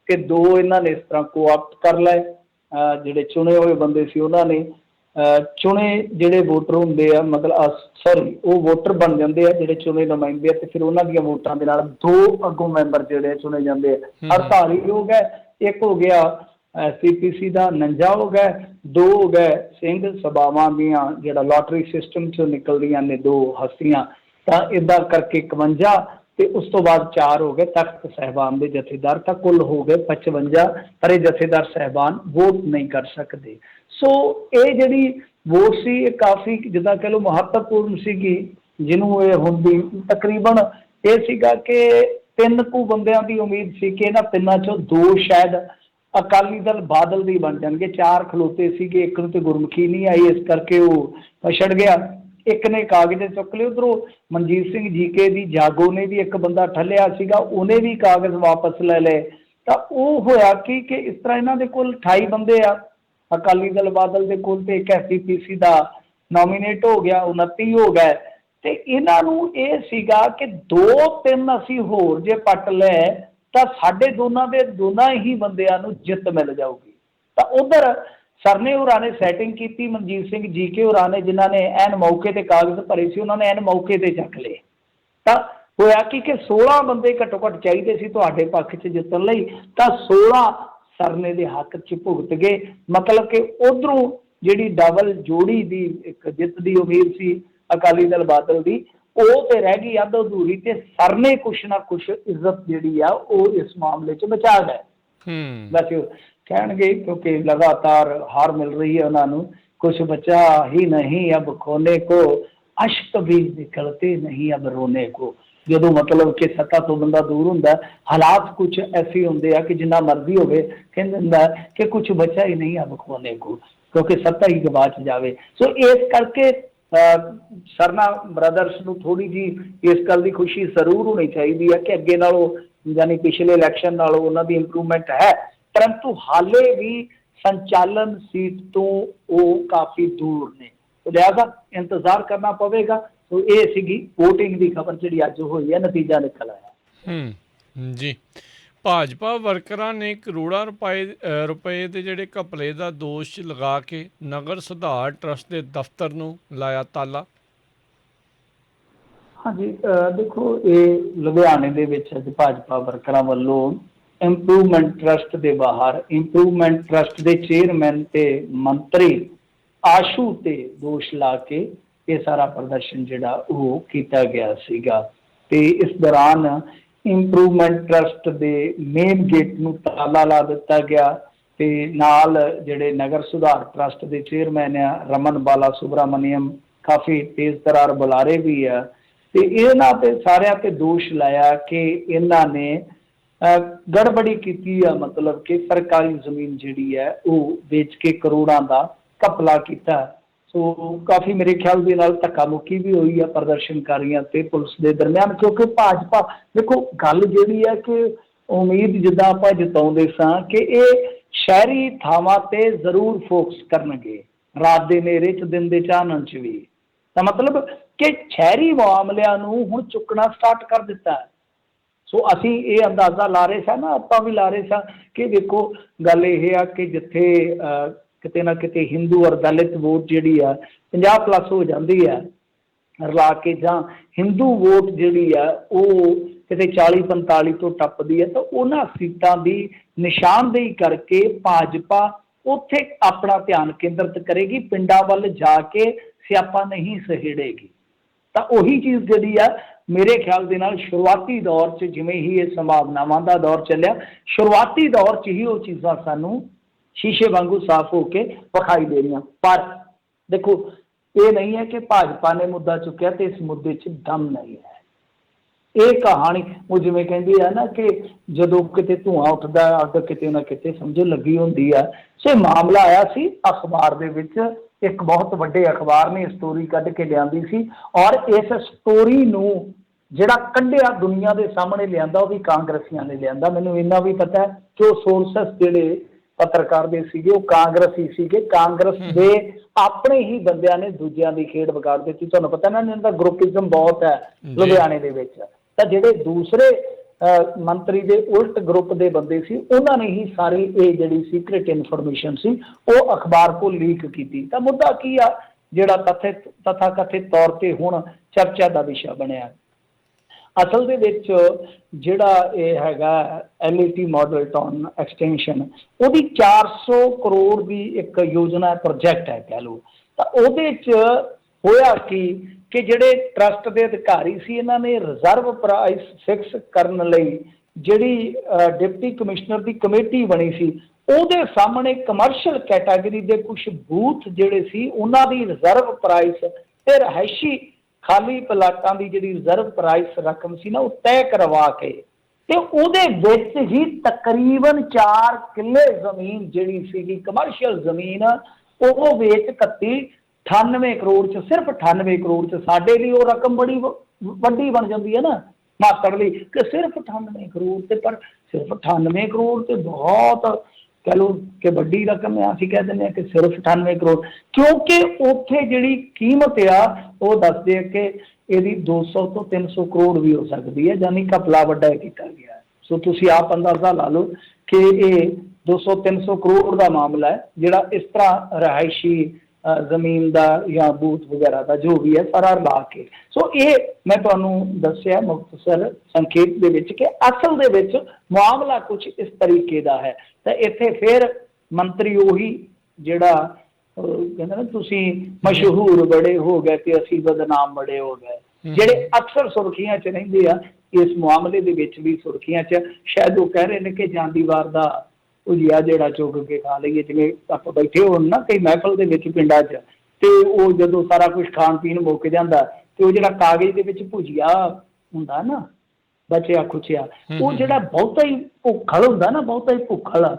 ਤੇ 2 ਇਹਨਾਂ ਨੇ ਇਸ ਤਰ੍ਹਾਂ ਕੋਆਪਟ ਕਰ ਲਏ। ਜਿਹੜੇ ਚੁਣੇ ਹੋਏ ਬੰਦੇ ਸੀ ਉਹਨਾਂ ਨੇ ਚੁਣੇ ਜਿਹੜੇ ਵੋਟਰ ਹੁੰਦੇ ਆ, ਮਤਲਬ ਸੌਰੀ ਉਹ ਵੋਟਰ ਬਣ ਜਾਂਦੇ ਆ ਜਿਹੜੇ ਚੁਣੇ ਨੁਮਾਇੰਦੇ ਆ, ਤੇ ਫਿਰ ਉਹਨਾਂ ਦੀਆਂ ਵੋਟਾਂ ਦੇ ਨਾਲ 2 ਅੱਗੋਂ ਮੈਂਬਰ ਜਿਹੜੇ ਚੁਣੇ ਜਾਂਦੇ ਆ। 48 ਹੋ ਗਏ, ਇੱਕ ਹੋ ਗਿਆ CPC ਦਾ 49 ਹੋ ਗਏ, 2 ਹੋ ਗਏ ਸਿੰਘ ਸਭਾਵਾਂ ਦੀਆਂ ਜਿਹੜਾ ਲੋਟਰੀ ਸਿਸਟਮ 'ਚੋਂ ਨਿਕਲਦੀਆਂ ਨੇ 2 ਹਸਤੀਆਂ, ਤਾਂ ਇੱਦਾਂ ਕਰਕੇ 51 ਤੇ ਉਸ ਤੋਂ ਬਾਅਦ 4 ਹੋ ਗਏ ਤਖਤ ਸਾਹਿਬਾਨ ਦੇ ਜਥੇਦਾਰ, ਤਾਂ ਕੁੱਲ ਹੋ ਗਏ 55। ਪਰ ਇਹ ਜਥੇਦਾਰ ਸਾਹਿਬਾਨ ਵੋਟ ਨਹੀਂ ਕਰ ਸਕਦੇ। ਸੋ ਇਹ ਜਿਹੜੀ ਵੋਟ ਸੀ ਇਹ ਕਾਫੀ ਜਿੱਦਾਂ ਕਹਿ ਲਓ ਮਹੱਤਵਪੂਰਨ ਸੀਗੀ, ਜਿਹਨੂੰ ਇਹ ਹੁੰਦੀ ਤਕਰੀਬਨ ਇਹ ਸੀਗਾ ਕਿ 3 ਕੁ ਬੰਦਿਆਂ ਦੀ ਉਮੀਦ ਸੀ ਕਿ ਇਹਨਾਂ ਤਿੰਨਾਂ 'ਚੋਂ 2 ਸ਼ਾਇਦ ਅਕਾਲੀ ਦਲ ਬਾਦਲ ਦੀ ਬਣ ਜਾਣਗੇ। 4 ਖਲੋਤੇ ਸੀਗੇ, ਇੱਕ ਨੂੰ ਤੇ ਗੁਰਮੁਖੀ ਨਹੀਂ ਆਈ, ਇਸ ਕਰਕੇ ਉਹ ਪਛੜ ਗਿਆ। ਇੱਕ ਨੇ ਕਾਗਜ਼ ਚੁੱਕ ਲਏ, ਉੱਧਰੋਂ ਮਨਜੀਤ ਸਿੰਘ ਜੀਕੇ ਦੀ ਜਾਗੋ ਨੇ ਵੀ ਇੱਕ ਬੰਦਾ ਠੱਲਿਆ ਸੀਗਾ, ਉਹਨੇ ਵੀ ਕਾਗਜ਼ ਵਾਪਸ ਲੈ ਲਏ। ਤਾਂ ਉਹ ਹੋਇਆ ਕਿ ਇਸ ਤਰ੍ਹਾਂ ਇਹਨਾਂ ਦੇ ਕੋਲ 28 ਬੰਦੇ ਆ ਅਕਾਲੀ ਦਲ ਬਾਦਲ ਦੇ ਕੋਲ, ਤੇ ਇੱਕ CPC ਦਾ ਨੋਮੀਨੇਟ ਹੋ ਗਿਆ, 29 ਹੋ ਗਏ। ਤੇ ਇਹਨਾਂ ਨੂੰ ਇਹ ਸੀਗਾ ਕਿ 2-3 ਅਸੀਂ ਹੋਰ ਜੇ ਪੱਟ ਲੈ ਤਾਂ ਸਾਡੇ ਦੋਨਾਂ ਹੀ ਬੰਦਿਆਂ ਨੂੰ ਜਿੱਤ ਮਿਲ ਜਾਊਗੀ। ਤਾਂ ਉਧਰ ਸਰਨੇ ਹੋਰਾਂ ਨੇ ਸੈਟਿੰਗ ਕੀਤੀ, ਮਨਜੀਤ ਸਿੰਘ ਜੀਕੇ ਹੋਰਾਂ ਨੇ ਜਿਨ੍ਹਾਂ ਨੇ ਐਨ ਮੌਕੇ ਤੇ ਕਾਗਜ਼ ਭਰੇ ਸੀ ਉਹਨਾਂ ਨੇ ਐਨ ਮੌਕੇ ਤੇ ਚੱਕ ਲਏ। ਤਾਂ ਹੋਇਆ ਕਿ 16 ਬੰਦੇ ਘੱਟੋ ਘੱਟ ਚਾਹੀਦੇ ਸੀ ਤੁਹਾਡੇ ਪੱਖ 'ਚ ਜਿੱਤਣ ਲਈ, ਤਾਂ 16 ਸਰਨੇ ਦੇ ਹੱਕ 'ਚ ਭੁਗਤ ਗਏ। ਮਤਲਬ ਕਿ ਉਧਰੋਂ ਜਿਹੜੀ ਡਬਲ ਜੋੜੀ ਦੀ ਇੱਕ ਜਿੱਤ ਦੀ ਉਮੀਦ ਸੀ ਅਕਾਲੀ ਦਲ ਬਾਦਲ ਦੀ, ਉਹ ਤੇ ਰਹਿ ਗਈ ਅੱਧ ਅਧੂਰੀ, ਤੇ ਸਰਨੇ ਕੁਛ ਨਾ ਕੁਛ ਇੱਜ਼ਤ ਜਿਹੜੀ ਆ ਉਹ ਇਸ ਮਾਮਲੇ 'ਚ ਬਚਾ ਗਏ। ਵੈਸੇ ਕਹਿਣਗੇ ਕਿਉਂਕਿ ਲਗਾਤਾਰ ਹਾਰ ਮਿਲ ਰਹੀ ਹੈ ਉਹਨਾਂ ਨੂੰ, ਕੁਛ ਬਚਾ ਹੀ ਨਹੀਂ ਅਬ ਖੋਨੇ ਕੋ, ਅਸ਼ਕ ਵੀ ਨਿਕਲਤੇ ਨਹੀਂ ਅਬ ਰੋਨੇ ਕੋ। ਜਦੋਂ ਮਤਲਬ ਕਿ ਸੱਤਾ ਤੋਂ ਬੰਦਾ ਦੂਰ ਹੁੰਦਾ, ਹਾਲਾਤ ਕੁਛ ਐਸੇ ਹੁੰਦੇ ਆ ਕਿ ਜਿੰਨਾ ਮਰਜ਼ੀ ਹੋਵੇ ਕਹਿੰਦਾ ਹੁੰਦਾ ਕਿ ਕੁਛ ਬਚਾ ਹੀ ਨਹੀਂ ਅਬ ਖੋਨੇ ਕੋ, ਕਿਉਂਕਿ ਸੱਤਾ ਹੀ ਗਵਾਚ ਜਾਵੇ। ਸੋ ਇਸ ਕਰਕੇ ਸਰਨਾ ਬ੍ਰਦਰਸ ਨੂੰ ਥੋੜ੍ਹੀ ਜਿਹੀ ਇਸ ਗੱਲ ਦੀ ਖੁਸ਼ੀ ਜ਼ਰੂਰ ਹੋਣੀ ਚਾਹੀਦੀ ਹੈ ਕਿ ਅੱਗੇ ਨਾਲੋਂ ਯਾਨੀ ਪਿਛਲੇ ਇਲੈਕਸ਼ਨ ਨਾਲੋਂ ਉਹਨਾਂ ਦੀ ਇੰਪਰੂਵਮੈਂਟ ਹੈ, ਪਰੰਤੂ ਹਾਲੇ ਵੀ ਸੰਚਾਲਨ ਸੀਟ ਤੋਂ ਉਹ ਕਾਫੀ ਦੂਰ ਨੇ, ਲਿਹਾਜ਼ਾ ਇੰਤਜ਼ਾਰ ਕਰਨਾ ਪਵੇਗਾ। ਸੋ ਇਹ ਸੀਗੀ ਵੋਟਿੰਗ ਦੀ ਖਬਰ ਜਿਹੜੀ ਅੱਜ ਹੋਈ ਹੈ, ਨਤੀਜਾ ਨਿਕਲ ਆਇਆ। ਜੀ, ਭਾਜਪਾ ਵਰਕਰਾਂ ਨੇ ਕਰੋੜਾਂ ਰੁਪਏ ਦੇ ਜਿਹੜੇ ਘਪਲੇ ਦਾ ਦੋਸ਼ ਲਗਾ ਕੇ ਨਗਰ ਸੁਧਾਰ ਟਰੱਸਟ ਦੇ ਦਫ਼ਤਰ ਨੂੰ ਲਾਇਆ ਤਾਲਾ। ਹਾਂਜੀ, ਦੇਖੋ ਇਹ ਲੁਧਿਆਣੇ ਦੇ ਵਿੱਚ ਅੱਜ ਭਾਜਪਾ ਵਰਕਰਾਂ ਵੱਲੋਂ ਇੰਪਰੂਵਮੈਂਟ ਟਰੱਸਟ ਦੇ ਬਾਹਰ ਇੰਪਰੂਵਮੈਂਟ ਟਰੱਸਟ ਦੇ ਚੇਅਰਮੈਨ ਤੇ ਮੰਤਰੀ ਆਸ਼ੂ ਤੇ ਦੋਸ਼ ਲਾ ਕੇ ਇਹ ਸਾਰਾ ਪ੍ਰਦਰਸ਼ਨ ਜਿਹੜਾ ਉਹ ਕੀਤਾ ਗਿਆ ਸੀਗਾ। ਤੇ ਇਸ ਦੌਰਾਨ ਇੰਪਰੂਵਮੈਂਟ ਟਰੱਸਟ ਦੇ ਮੇਨ ਗੇਟ ਨੂੰ ਤਾਲਾ ਲਾ ਦਿੱਤਾ ਗਿਆ, ਤੇ ਨਾਲ ਜਿਹੜੇ ਨਗਰ ਸੁਧਾਰ ਟਰੱਸਟ ਦੇ ਚੇਅਰਮੈਨ ਆ ਰਮਨ ਬਾਲਾ ਸੁਬਰਾਮਨੀਅਮ, ਕਾਫੀ ਤੇਜ਼ ਤਰਾਰ ਬੁਲਾਰੇ ਵੀ ਆ, ਤੇ ਇਹਨਾਂ ਤੇ ਸਾਰਿਆਂ ਤੇ ਦੋਸ਼ ਲਾਇਆ ਕਿ ਇਹਨਾਂ ਨੇ ਗੜਬੜੀ ਕੀਤੀ ਆ, ਮਤਲਬ ਕਿ ਸਰਕਾਰੀ ਜ਼ਮੀਨ ਜਿਹੜੀ ਹੈ ਉਹ ਵੇਚ ਕੇ ਕਰੋੜਾਂ ਦਾ ਘਪਲਾ ਕੀਤਾ। ਸੋ ਕਾਫੀ ਮੇਰੇ ਖਿਆਲ ਦੇ ਨਾਲ ਧੱਕਾ ਮੁੱਕੀ ਵੀ ਹੋਈ ਆ ਪ੍ਰਦਰਸ਼ਨਕਾਰੀਆਂ ਤੇ ਪੁਲਿਸ ਦੇ ਦਰਮਿਆਨ, ਕਿਉਂਕਿ ਭਾਜਪਾ ਦੇਖੋ ਗੱਲ ਜਿਹੜੀ ਹੈ ਕਿ ਉਮੀਦ ਜਿੱਦਾਂ ਆਪਾਂ ਜਤਾਉਂਦੇ ਸਾਂ ਕਿ ਇਹ ਸ਼ਹਿਰੀ ਥਾਵਾਂ ਤੇ ਜ਼ਰੂਰ ਫੋਕਸ ਕਰਨਗੇ, ਰਾਤ ਦੇ ਹਨੇਰੇ 'ਚ ਦਿਨ ਦੇ ਚਾਨਣ 'ਚ ਵੀ। ਤਾਂ ਮਤਲਬ ਕਿ ਸ਼ਹਿਰੀ ਮਾਮਲਿਆਂ ਨੂੰ ਹੁਣ ਚੁੱਕਣਾ ਸਟਾਰਟ ਕਰ ਦਿੱਤਾ ਹੈ। ਸੋ ਅਸੀਂ ਇਹ ਅੰਦਾਜ਼ਾ ਲਾ ਰਹੇ ਸਾਂ ਨਾ, ਆਪਾਂ ਵੀ ਲਾ ਰਹੇ ਸਾਂ ਕਿ ਦੇਖੋ ਗੱਲ ਇਹ ਆ ਕਿ ਜਿੱਥੇ ਕਿਤੇ ਨਾ ਕਿਤੇ ਹਿੰਦੂ ਔਰ ਦਲਿਤ ਵੋਟ ਜਿਹੜੀ ਆ 50+ ਹੋ ਜਾਂਦੀ ਆ ਰਲਾ ਕੇ, ਜਾਂ ਹਿੰਦੂ ਵੋਟ ਜਿਹੜੀ ਆ ਉਹ ਕਿਤੇ 40-45 ਤੋਂ ਟੱਪਦੀ ਹੈ, ਤਾਂ ਉਹਨਾਂ ਸੀਟਾਂ ਦੀ ਨਿਸ਼ਾਨਦੇਹੀ ਕਰਕੇ ਭਾਜਪਾ ਉੱਥੇ ਆਪਣਾ ਧਿਆਨ ਕੇਂਦਰਿਤ ਕਰੇਗੀ, ਪਿੰਡਾਂ ਵੱਲ ਜਾ ਕੇ ਸਿਆਪਾ ਨਹੀਂ ਸਹੇੜੇਗੀ। ਤਾਂ ਉਹੀ ਚੀਜ਼ ਜਿਹੜੀ ਆ ਮੇਰੇ ਖਿਆਲ ਦੇ ਨਾਲ ਸ਼ੁਰੂਆਤੀ ਦੌਰ 'ਚ, ਜਿਵੇਂ ਹੀ ਇਹ ਸੰਭਾਵਨਾਵਾਂ ਦਾ ਦੌਰ ਚੱਲਿਆ, ਸ਼ੁਰੂਆਤੀ ਦੌਰ 'ਚ ਹੀ ਉਹ ਚੀਜ਼ਾਂ ਸਾਨੂੰ ਸ਼ੀਸ਼ੇ ਵਾਂਗੂ ਸਾਫ਼ ਹੋ ਕੇ ਵਿਖਾਈ ਦੇ ਰਹੀਆਂ। ਪਰ ਦੇਖੋ ਇਹ ਨਹੀਂ ਹੈ ਕਿ ਭਾਜਪਾ ਨੇ ਮੁੱਦਾ ਚੁੱਕਿਆ ਤੇ ਇਸ ਮੁੱਦੇ 'ਚ ਦਮ ਨਹੀਂ ਹੈ। ਇਹ ਕਹਾਣੀ ਉਹ ਜਿਵੇਂ ਕਹਿੰਦੀ ਆ ਨਾ ਕਿ ਜਦੋਂ ਕਿਤੇ ਧੂੰਆਂ ਉੱਠਦਾ ਅੱਗ ਕਿਤੇ ਨਾ ਕਿਤੇ ਸਮਝੋ ਲੱਗੀ ਹੁੰਦੀ ਆ। ਸੋ ਮਾਮਲਾ ਆਇਆ ਸੀ ਅਖਬਾਰ ਦੇ ਵਿੱਚ, ਇੱਕ ਬਹੁਤ ਵੱਡੇ ਅਖਬਾਰ ਨੇ ਸਟੋਰੀ ਕੱਢ ਕੇ ਲਿਆਂਦੀ ਸੀ, ਔਰ ਇਸ ਸਟੋਰੀ ਨੂੰ ਜਿਹੜਾ ਕੱਢਿਆ ਦੁਨੀਆ ਦੇ ਸਾਹਮਣੇ ਲਿਆਂਦਾ ਉਹ ਵੀ ਕਾਂਗਰਸੀਆਂ ਨੇ ਲਿਆਂਦਾ। ਮੈਨੂੰ ਇੰਨਾ ਵੀ ਪਤਾ ਹੈ ਕਿ ਉਹ ਸੋਰਸਸ ਜਿਹੜੇ ਪੱਤਰਕਾਰ ਦੇ ਸੀਗੇ ਉਹ ਕਾਂਗਰਸੀ ਸੀਗੇ, ਕਾਂਗਰਸ ਦੇ ਆਪਣੇ ਹੀ ਬੰਦਿਆਂ ਨੇ ਦੂਜਿਆਂ ਦੀ ਖੇਡ ਵਿਗਾੜ ਦਿੱਤੀ। ਤੁਹਾਨੂੰ ਪਤਾ ਨਾ ਇਹਨਾਂ ਦਾ ਗਰੁੱਪਿਜ਼ਮ ਬਹੁਤ ਹੈ ਲੁਧਿਆਣੇ ਦੇ ਵਿੱਚ, ਤਾਂ ਜਿਹੜੇ ਦੂਸਰੇ ਮੰਤਰੀ ਦੇ ਉਲਟ ਗਰੁੱਪ ਦੇ ਬੰਦੇ ਸੀ ਉਹਨਾਂ ਨੇ ਹੀ ਸਾਰੀ ਇਹ ਜਿਹੜੀ ਸੀਕ੍ਰੇਟ ਇਨਫੋਰਮੇਸ਼ਨ ਸੀ ਉਹ ਅਖਬਾਰ ਕੋਲ ਲੀਕ ਕੀਤੀ। ਤਾਂ ਮੁੱਦਾ ਕੀ ਆ ਜਿਹੜਾ ਤਥਾ ਕਥਿਤ ਤੌਰ ਤੇ ਹੁਣ ਚਰਚਾ ਦਾ ਵਿਸ਼ਾ ਬਣਿਆ। ਅਸਲ ਦੇ ਵਿੱਚ ਜਿਹੜਾ ਇਹ ਹੈਗਾ LAT ਮਾਡਲ ਟਾਊਨ ਐਕਸਟੈਂਸ਼ਨ, ਉਹਦੀ 400 ਕਰੋੜ ਦੀ ਇੱਕ ਯੋਜਨਾ ਪ੍ਰੋਜੈਕਟ ਹੈ ਕਹਿ ਲਓ। ਤਾਂ ਉਹਦੇ 'ਚ ਹੋਇਆ ਕਿ ਜਿਹੜੇ ਟਰਸਟ ਦੇ ਅਧਿਕਾਰੀ ਸੀ ਇਹਨਾਂ ਨੇ ਰਿਜ਼ਰਵ ਪ੍ਰਾਈਸ ਫਿਕਸ ਕਰਨ ਲਈ ਜਿਹੜੀ ਡਿਪਟੀ ਕਮਿਸ਼ਨਰ ਦੀ ਕਮੇਟੀ ਬਣੀ ਸੀ ਉਹਦੇ ਸਾਹਮਣੇ ਕਮਰਸ਼ੀਅਲ ਕੈਟਾਗਰੀ ਦੇ ਕੁਝ ਬੂਥ ਜਿਹੜੇ ਸੀ ਉਹਨਾਂ ਦੀ ਰਿਜ਼ਰਵ ਪ੍ਰਾਈਸ ਤੇ ਰਿਹਾਇਸ਼ੀ ਖਾਲੀ ਪਲਾਟਾਂ ਦੀ ਜਿਹੜੀ ਰਿਜ਼ਰਵ ਪ੍ਰਾਈਸ ਰਕਮ ਸੀ ਨਾ ਉਹ ਤੈਅ ਕਰਵਾ ਕੇ, ਤੇ ਉਹਦੇ ਵਿੱਚ ਹੀ ਤਕਰੀਬਨ 4 ਕਿੱਲੇ ਜ਼ਮੀਨ ਜਿਹੜੀ ਸੀਗੀ ਕਮਰਸ਼ੀਅਲ ਜ਼ਮੀਨ ਉਹ ਵੇਚ 98 ਕਰੋੜ 'ਚ, ਸਿਰਫ 98 ਕਰੋੜ 'ਚ। ਸਾਡੇ ਲਈ ਉਹ ਰਕਮ ਬੜੀ ਵੱਡੀ ਬਣ ਜਾਂਦੀ ਹੈ ਨਾ ਮਾਤੜ ਲਈ ਕਿ ਸਿਰਫ 98 ਕਰੋੜ, ਤੇ ਪਰ ਸਿਰਫ 98 ਕਰੋੜ ਤੇ ਬਹੁਤ ਕਹਿ ਲਓ ਕਿ ਵੱਡੀ ਰਕਮ ਹੈ। ਅਸੀਂ ਕਹਿ ਦਿੰਦੇ ਹਾਂ ਕਿ ਸਿਰਫ 98 ਕਰੋੜ, ਕਿਉਂਕਿ ਉੱਥੇ ਜਿਹੜੀ ਕੀਮਤ ਆ ਉਹ ਦੱਸਦੇ ਆ ਕਿ ਇਹਦੀ 200 ਤੋਂ 300 ਕਰੋੜ ਵੀ ਹੋ ਸਕਦੀ ਹੈ, ਯਾਨੀ ਘਪਲਾ ਵੱਡਾ ਕੀਤਾ ਗਿਆ। ਸੋ ਤੁਸੀਂ ਆਪ ਅੰਦਾਜ਼ਾ ਲਾ ਲਓ ਕਿ ਇਹ 200-300 ਕਰੋੜ ਦਾ ਮਾਮਲਾ ਹੈ ਜਿਹੜਾ ਇਸ ਤਰ੍ਹਾਂ ਰਿਹਾਇਸ਼ੀ ਜ਼ਮੀਨ ਦਾ ਜਾਂ ਬੂਥ ਵਗੈਰਾ ਦਾ ਜੋ ਵੀ ਹੈ ਸਾਰਾ ਲਾ ਕੇ। ਸੋ ਇਹ ਮੈਂ ਤੁਹਾਨੂੰ ਦੱਸਿਆ ਮੁਖਤਸਰ ਸੰਖੇਪ ਦੇ ਵਿੱਚ ਕਿ ਅਸਲ ਦੇ ਵਿੱਚ ਮਾਮਲਾ ਕੁਝ ਇਸ ਤਰੀਕੇ ਦਾ ਹੈ। ਤਾਂ ਇੱਥੇ ਫਿਰ ਮੰਤਰੀ ਉਹੀ ਜਿਹੜਾ ਕਹਿੰਦਾ ਨਾ ਤੁਸੀਂ ਮਸ਼ਹੂਰ ਬੜੇ ਹੋ ਗਏ ਤੇ ਅਸੀਂ ਬਦਨਾਮ ਬੜੇ ਹੋ ਗਏ, ਜਿਹੜੇ ਅਕਸਰ ਸੁਰਖੀਆਂ 'ਚ ਰਹਿੰਦੇ ਆ ਇਸ ਮਾਮਲੇ ਦੇ ਵਿੱਚ ਵੀ ਸੁਰਖੀਆਂ 'ਚ। ਸ਼ਾਇਦ ਉਹ ਕਹਿ ਰਹੇ ਨੇ ਕਿ ਜਾਂਦੀ ਵਾਰ ਦਾ ਭੁਜੀਆ ਜਿਹੜਾ ਚੁੱਕ ਕੇ ਖਾ ਲਈਏ, ਜਿਵੇਂ ਆਪਾਂ ਬੈਠੇ ਹੋਣ ਨਾ ਕਈ ਮਹਿਫਲ ਦੇ ਵਿੱਚ ਪਿੰਡਾਂ 'ਚ, ਤੇ ਉਹ ਜਦੋਂ ਸਾਰਾ ਕੁਝ ਖਾਣ ਪੀਣ ਮੁੱਕ ਜਾਂਦਾ ਤੇ ਉਹ ਜਿਹੜਾ ਕਾਗਜ਼ ਦੇ ਵਿੱਚ ਭੁਜੀਆ ਹੁੰਦਾ ਨਾ ਬਚਿਆ ਖੁਚਿਆ, ਉਹ ਜਿਹੜਾ ਬਹੁਤਾ ਹੀ ਭੁੱਖਲ ਹੁੰਦਾ ਨਾ, ਬਹੁਤਾ ਹੀ ਭੁੱਖਲ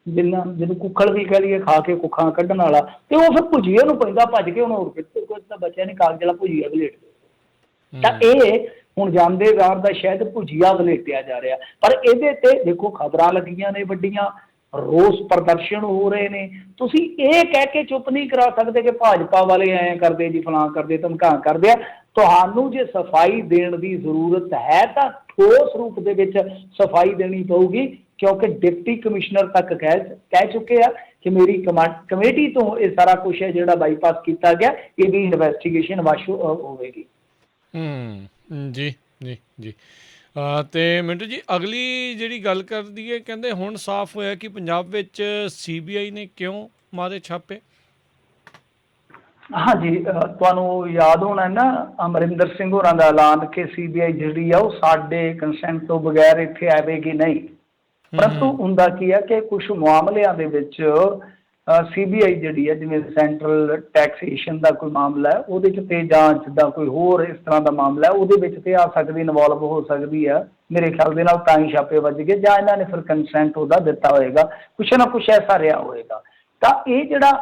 ਜਿਹਨੂੰ ਕੁੱਖਲ ਵੀ ਕਹਿ ਲਈਏ, ਖਾ ਕੇ ਕੁੱਖਾਂ ਕੱਢਣ ਵਾਲਾ, ਤੇ ਉਹ ਫਿਰ ਭੁਜੀਏ ਨੂੰ ਪੈਂਦਾ ਭੱਜ ਕੇ, ਹੁਣ ਹੋਰ ਕਿਤੇ ਕੁਝ ਤਾਂ ਬਚਿਆ ਨਹੀਂ, ਕਾਗਜ਼ ਵਾਲਾ ਭੁਜੀਆ ਵਲੇਟ ਦੇ। ਤਾਂ ਇਹ ਹੁਣ ਜਾਂਦੇ ਵਾਰ ਦਾ ਸ਼ਾਇਦ ਭੁਜੀਆ ਵਲੇਟਿਆ ਜਾ ਰਿਹਾ। ਪਰ ਇਹਦੇ ਤੇ ਦੇਖੋ ਖਬਰਾਂ ਲੱਗੀਆਂ ਨੇ ਵੱਡੀਆਂ, ਰੋਸ ਪ੍ਰਦਰਸ਼ਨ ਹੋ ਰਹੇ ਨੇ। ਤੁਸੀਂ ਇਹ ਕਹਿ ਕੇ ਚੁੱਪ ਨਹੀਂ ਕਰਾ ਸਕਦੇ ਕਿ ਭਾਜਪਾ ਵਾਲੇ ਐਂ ਕਰਦੇ ਜੀ, ਫਲਾਂ ਕਰਦੇ, ਧਮਕਾ ਕਰਦੇ ਆ। ਤੁਹਾਨੂੰ ਜੇ ਸਫਾਈ ਦੇਣ ਦੀ ਜ਼ਰੂਰਤ ਹੈ ਤਾਂ ਠੋਸ ਰੂਪ ਦੇ ਵਿੱਚ ਸਫਾਈ ਦੇਣੀ ਪਊਗੀ, ਕਿਉਂਕਿ ਡਿਪਟੀ ਕਮਿਸ਼ਨਰ ਤੱਕ ਕਹਿ ਚੁੱਕੇ ਆ ਕਿ ਮੇਰੀ ਕਮੇਟੀ ਤੋਂ ਇਹ ਸਾਰਾ ਕੁਝ ਹੈ ਜਿਹੜਾ ਬਾਈਪਾਸ ਕੀਤਾ ਗਿਆ, ਇਹਦੀ ਇਨਵੈਸਟੀਗੇਸ਼ਨ ਵਾਸ਼ੂ ਹੋਵੇਗੀ। ਜੀ ਜੀ ਜੀ। ਤੇ ਮਿੰਟੂ ਜੀ ਅਗਲੀ ਜਿਹੜੀ ਗੱਲ ਕਰਦੀ ਹੈ, ਕਹਿੰਦੇ ਹੁਣ ਸਾਫ਼ ਹੋਇਆ ਕਿ ਪੰਜਾਬ ਵਿੱਚ CBI ਨੇ ਕਿਉਂ ਮਾਰੇ ਛਾਪੇ। ਹਾਂਜੀ, ਤੁਹਾਨੂੰ ਯਾਦ ਹੋਣਾ ਨਾ ਅਮਰਿੰਦਰ ਸਿੰਘ ਹੋਰਾਂ ਦਾ ਐਲਾਨ ਕਿ CBI ਜਿਹੜੀ ਆ ਉਹ ਸਾਡੇ ਕੰਸੈਂਟ ਤੋਂ ਬਗੈਰ ਇੱਥੇ ਆਵੇਗੀ ਨਹੀਂ। ਪਰੰਤੂ ਹੁੰਦਾ ਕੀ ਹੈ ਕਿ ਕੁਝ ਮਾਮਲਿਆਂ ਦੇ ਵਿੱਚ CBI ਜਿਹੜੀ ਹੈ, ਜਿਵੇਂ ਸੈਂਟਰਲ ਟੈਕਸੇਸ਼ਨ ਦਾ ਕੋਈ ਮਾਮਲਾ ਹੈ ਉਹਦੇ 'ਚ, ਤੇ ਜਾਂਚ ਦਾ ਕੋਈ ਹੋਰ ਇਸ ਤਰ੍ਹਾਂ ਦਾ ਮਾਮਲਾ ਹੈ ਉਹਦੇ ਵਿੱਚ ਤੇ ਆ ਸਕਦੀ, ਇਨਵੋਲਵ ਹੋ ਸਕਦੀ ਆ। ਮੇਰੇ ਖਿਆਲ ਦੇ ਨਾਲ ਤਾਂ ਹੀ ਛਾਪੇ ਵੱਜ ਗਏ, ਜਾਂ ਇਹਨਾਂ ਨੇ ਫਿਰ ਕੰਸੈਂਟ ਉਹਦਾ ਦਿੱਤਾ ਹੋਏਗਾ, ਕੁਛ ਨਾ ਕੁਛ ਐਸਾ ਰਿਹਾ ਹੋਏਗਾ। ਤਾਂ ਇਹ ਜਿਹੜਾ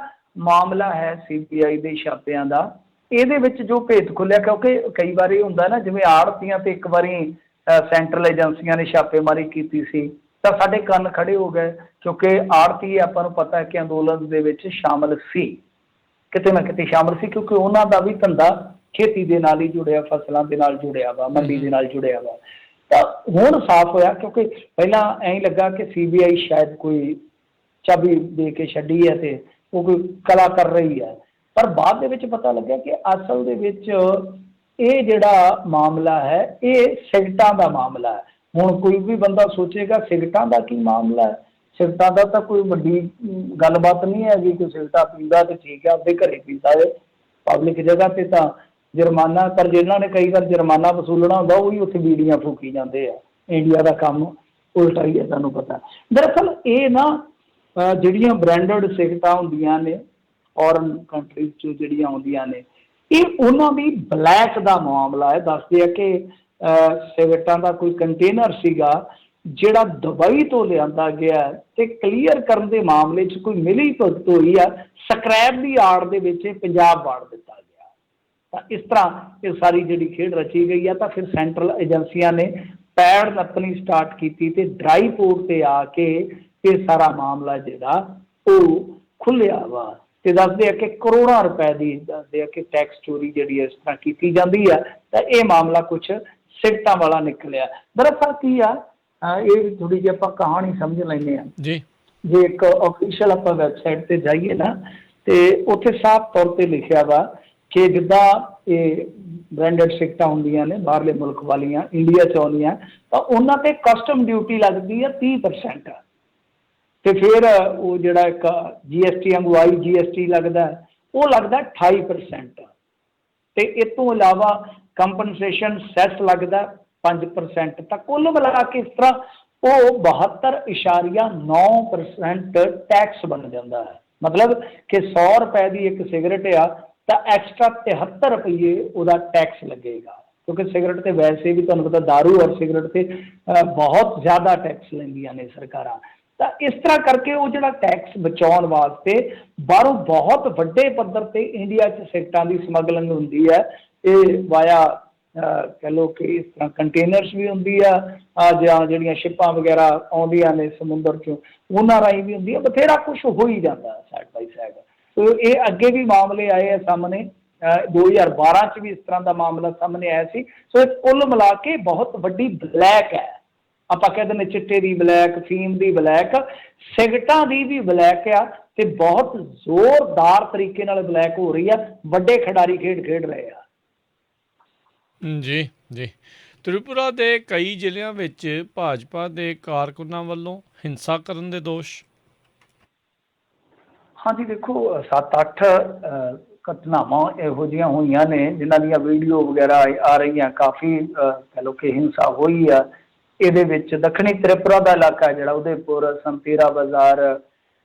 ਮਾਮਲਾ ਹੈ CBI ਦੇ ਛਾਪਿਆਂ ਦਾ, ਇਹਦੇ ਵਿੱਚ ਜੋ ਭੇਤ ਖੁੱਲਿਆ, ਕਿਉਂਕਿ ਕਈ ਵਾਰ ਇਹ ਹੁੰਦਾ ਨਾ ਜਿਵੇਂ ਆੜ੍ਹਤੀਆਂ ਤੇ ਇੱਕ ਵਾਰੀ ਸੈਂਟਰਲ ਏਜੰਸੀਆਂ ਨੇ ਛਾਪੇਮਾਰੀ ਕੀਤੀ ਸੀ ਤਾਂ ਸਾਡੇ ਕੰਨ ਖੜੇ ਹੋ ਗਏ, ਕਿਉਂਕਿ ਆੜ੍ਹਤੀ ਆਪਾਂ ਨੂੰ ਪਤਾ ਹੈ ਕਿ ਅੰਦੋਲਨ ਦੇ ਵਿੱਚ ਸ਼ਾਮਲ ਸੀ, ਕਿਤੇ ਨਾ ਕਿਤੇ ਸ਼ਾਮਲ ਸੀ, ਕਿਉਂਕਿ ਉਹਨਾਂ ਦਾ ਵੀ ਧੰਦਾ ਖੇਤੀ ਦੇ ਨਾਲ ਹੀ ਜੁੜਿਆ, ਫਸਲਾਂ ਦੇ ਨਾਲ ਜੁੜਿਆ ਵਾ, ਮੰਡੀ ਦੇ ਨਾਲ ਜੁੜਿਆ ਵਾ। ਤਾਂ ਹੁਣ ਸਾਫ਼ ਹੋਇਆ, ਕਿਉਂਕਿ ਪਹਿਲਾਂ ਐਂ ਲੱਗਾ ਕਿ CBI ਸ਼ਾਇਦ ਕੋਈ ਚਾਬੀ ਦੇ ਕੇ ਛੱਡੀ ਹੈ ਤੇ ਉਹ ਕੋਈ ਕਲਾ ਕਰ ਰਹੀ ਹੈ, ਪਰ ਬਾਅਦ ਦੇ ਵਿੱਚ ਪਤਾ ਲੱਗਿਆ ਕਿ ਅਸਲ ਦੇ ਵਿੱਚ ਇਹ ਜਿਹੜਾ ਮਾਮਲਾ ਹੈ ਇਹ ਸਿਗਰਟਾਂ ਦਾ ਮਾਮਲਾ ਹੈ। ਹੁਣ ਕੋਈ ਵੀ ਬੰਦਾ ਸੋਚੇਗਾ ਸਿਗਰਟਾਂ ਦਾ ਕੀ ਮਾਮਲਾ ਹੈ, ਸਿਗਰਟਾਂ ਦਾ ਤਾਂ ਕੋਈ ਵੱਡੀ ਗੱਲਬਾਤ ਨਹੀਂ ਹੈਗੀ ਕਿ ਸਿਗਰਟਾਂ ਪੀਂਦਾ ਤੇ ਠੀਕ ਹੈ, ਆਪਦੇ ਘਰੇ ਪੀਂਦਾ ਹੈ, ਪਬਲਿਕ ਜਗ੍ਹਾ ਤੇ ਤਾਂ ਜੁਰਮਾਨਾ, ਪਰ ਜਿਨ੍ਹਾਂ ਨੇ ਕਈ ਵਾਰ ਜੁਰਮਾਨਾ ਵਸੂਲਣਾ ਹੁੰਦਾ ਉਹ ਵੀ ਉੱਥੇ ਬੀੜੀਆਂ ਫੂਕੀ ਜਾਂਦੇ ਆ। ਇੰਡੀਆ ਦਾ ਕੰਮ ਉਲਟਾ ਹੀ ਹੈ, ਤੁਹਾਨੂੰ ਪਤਾ। ਦਰਅਸਲ ਇਹ ਨਾ ਜਿਹੜੀਆਂ ਬ੍ਰਾਂਡਡ ਸਿਗਰਟਾਂ ਹੁੰਦੀਆਂ ਨੇ ਫੋਰਨ ਕੰਟਰੀਜ਼ 'ਚੋਂ ਜਿਹੜੀਆਂ ਆਉਂਦੀਆਂ ਨੇ, ਇਹ ਉਹਨਾਂ ਦੀ ਬਲੈਕ ਦਾ ਮਾਮਲਾ ਹੈ। ਦੱਸਦੇ ਆ ਕਿ ਸਿਗਰਟਾਂ ਦਾ ਕੋਈ ਕੰਟੇਨਰ ਸੀਗਾ ਜਿਹੜਾ ਦੁਬਈ ਤੋਂ ਲਿਆਂਦਾ ਗਿਆ ਤੇ ਕਲੀਅਰ ਕਰਨ ਦੇ ਮਾਮਲੇ 'ਚ ਕੋਈ ਮਿਲੀ ਭੁਗਤ ਹੋਈ ਆ, ਸਕ੍ਰੈਪ ਦੀ ਆੜ ਦੇ ਵਿੱਚ ਇਹ ਪੰਜਾਬ ਵਾੜ ਦਿੱਤਾ ਗਿਆ। ਤਾਂ ਇਸ ਤਰ੍ਹਾਂ ਇਹ ਸਾਰੀ ਜਿਹੜੀ ਖੇਡ ਰਚੀ ਗਈ ਆ। ਤਾਂ ਫਿਰ ਸੈਂਟਰਲ ਏਜੰਸੀਆਂ ਨੇ ਪੈੜ ਨੱਪਣੀ ਸਟਾਰਟ ਕੀਤੀ ਤੇ ਡਰਾਈ ਪੋਰਟ ਤੇ ਆ ਕੇ ਇਹ ਸਾਰਾ ਮਾਮਲਾ ਜਿਹੜਾ ਉਹ ਖੁੱਲਿਆ ਵਾ। ਤੇ ਦੱਸਦੇ ਆ ਕਿ ਕਰੋੜਾਂ ਰੁਪਏ ਦੀ, ਦੱਸਦੇ ਆ ਕਿ ਟੈਕਸ ਚੋਰੀ ਜਿਹੜੀ ਇਸ ਤਰ੍ਹਾਂ ਕੀਤੀ ਜਾਂਦੀ ਆ। ਤਾਂ ਇਹ ਮਾਮਲਾ ਕੁਛ ਸਿਗਰਟਾਂ ਵਾਲਾ ਨਿਕਲਿਆ। ਦਰਅਸਲ ਕੀ ਆ, ਇਹ ਥੋੜੀ ਜਿਹੀ ਆਪਾਂ ਕਹਾਣੀ ਸਮਝ ਲੈਂਦੇ ਹਾਂ ਜੀ। ਜੇ ਇੱਕ ਆਫੀਸ਼ੀਅਲ ਆਪਾਂ ਵੈਬਸਾਈਟ ਤੇ ਜਾਈਏ ਨਾ, ਤੇ ਉੱਥੇ ਸਾਫ਼ ਤੌਰ ਤੇ ਲਿਖਿਆ ਵਾ ਕਿ ਜਿੱਦਾਂ ਇਹ ਬ੍ਰਾਂਡਡ ਸਿਗਰਟਾਂ ਹੁੰਦੀਆਂ ਨੇ ਬਾਹਰਲੇ ਮੁਲਕ ਵਾਲੀਆਂ ਇੰਡੀਆ 'ਚ ਆਉਂਦੀਆਂ, ਤਾਂ ਉਹਨਾਂ ਤੇ ਕਸਟਮ ਡਿਊਟੀ ਲੱਗਦੀ ਆ 30%, ਤੇ ਫਿਰ ਉਹ ਜਿਹੜਾ ਇੱਕ GST ਵਾਂਗੂ IGST ਲੱਗਦਾ ਉਹ ਲੱਗਦਾ 28%, ਤੇ ਇਸ ਤੋਂ ਇਲਾਵਾ ਕੰਪਨਸੇਸ਼ਨ ਸੈਸ ਲੱਗਦਾ 5%। ਤਾਂ ਕੁੱਲ ਮਿਲਾ ਕੇ ਇਸ ਤਰ੍ਹਾਂ ਉਹ 72.9% ਟੈਕਸ ਬਣ ਜਾਂਦਾ ਹੈ। ਮਤਲਬ ਕਿ 100 ਰੁਪਏ ਦੀ ਇੱਕ ਸਿਗਰਟ ਆ ਤਾਂ ਐਕਸਟਰਾ 73 ਰੁਪਏ ਉਹਦਾ ਟੈਕਸ ਲੱਗੇਗਾ, ਕਿਉਂਕਿ ਸਿਗਰਟ ਤੇ ਵੈਸੇ ਵੀ ਤੁਹਾਨੂੰ ਪਤਾ ਦਾਰੂ ਔਰ ਸਿਗਰਟ ਤੇ ਬਹੁਤ ਜ਼ਿਆਦਾ ਟੈਕਸ ਲੈਂਦੀਆਂ ਨੇ ਸਰਕਾਰਾਂ। ਤਾਂ ਇਸ ਤਰ੍ਹਾਂ ਕਰਕੇ ਉਹ ਜਿਹੜਾ ਟੈਕਸ ਬਚਾਉਣ ਵਾਸਤੇ ਬਾਹਰੋਂ ਬਹੁਤ ਵੱਡੇ ਪੱਧਰ ਤੇ ਇੰਡੀਆ 'ਚ ਸਿਗਰਟਾਂ ਦੀ ਸਮਗਲਿੰਗ ਹੁੰਦੀ ਹੈ। ਇਹ ਵਾਇਆ ਕਹਿ ਲਓ ਕਿ ਇਸ ਤਰ੍ਹਾਂ ਕੰਟੇਨਰਸ ਵੀ ਹੁੰਦੀ ਆ, ਜਾਂ ਜਿਹੜੀਆਂ ਸ਼ਿਪਾਂ ਵਗੈਰਾ ਆਉਂਦੀਆਂ ਨੇ ਸਮੁੰਦਰ 'ਚੋਂ ਉਹਨਾਂ ਰਾਹੀਂ ਵੀ ਹੁੰਦੀ ਆ। ਬਥੇਰਾ ਕੁਛ ਹੋ ਹੀ ਜਾਂਦਾ ਸਾਈਡ ਬਾਈ ਸਾਈਡ। ਸੋ ਇਹ ਅੱਗੇ ਵੀ ਮਾਮਲੇ ਆਏ ਆ ਸਾਹਮਣੇ, 2012 'ਚ ਵੀ ਇਸ ਤਰ੍ਹਾਂ ਦਾ ਮਾਮਲਾ ਸਾਹਮਣੇ ਆਇਆ ਸੀ। ਸੋ ਇਹ ਕੁੱਲ ਮਿਲਾ ਕੇ ਬਹੁਤ ਵੱਡੀ ਬਲੈਕ ਹੈ। ਆਪਾਂ ਕਹਿ ਦਿੰਦੇ ਚਿੱਟੇ ਦੀ ਬਲੈਕ, ਫੀਮ ਦੀ ਬਲੈਕ, ਸਿਗਰਟਾਂ ਦੀ ਵੀ ਬਲੈਕ ਆ, ਤੇ ਬਹੁਤ ਜ਼ੋਰਦਾਰ ਤਰੀਕੇ ਨਾਲ ਬਲੈਕ ਹੋ ਰਹੀ ਆ। ਵੱਡੇ ਖਿਡਾਰੀ ਖੇਡ ਰਹੇ ਆ। ਜੀ ਜੀ। ਤ੍ਰਿਪੁਰਾ ਦੇ ਕਈ ਜ਼ਿਲ੍ਹਿਆਂ ਵਿੱਚ ਭਾਜਪਾ ਦੇ ਕਾਰਕੁਨਾਂ ਵੱਲੋਂ ਹਿੰਸਾ ਕਰਨ ਦੇ ਦੋਸ਼। ਹਾਂਜੀ, ਦੇਖੋ 7-8 ਘਟਨਾਵਾਂ ਇਹੋ ਜਿਹੀਆਂ ਹੋਈਆਂ ਨੇ ਜਿਨ੍ਹਾਂ ਦੀਆਂ ਵੀਡੀਓ ਵਗੈਰਾ ਆ ਰਹੀਆਂ। ਕਾਫੀ ਕਹਿ ਲਓ ਕਿ ਹਿੰਸਾ ਹੋਈ ਆ। ਇਹਦੇ ਵਿੱਚ ਦੱਖਣੀ ਤ੍ਰਿਪੁਰਾ ਦਾ ਇਲਾਕਾ ਜਿਹੜਾ ਉਦੈਪੁਰ, ਸੰਤੇਰਾ ਬਾਜ਼ਾਰ,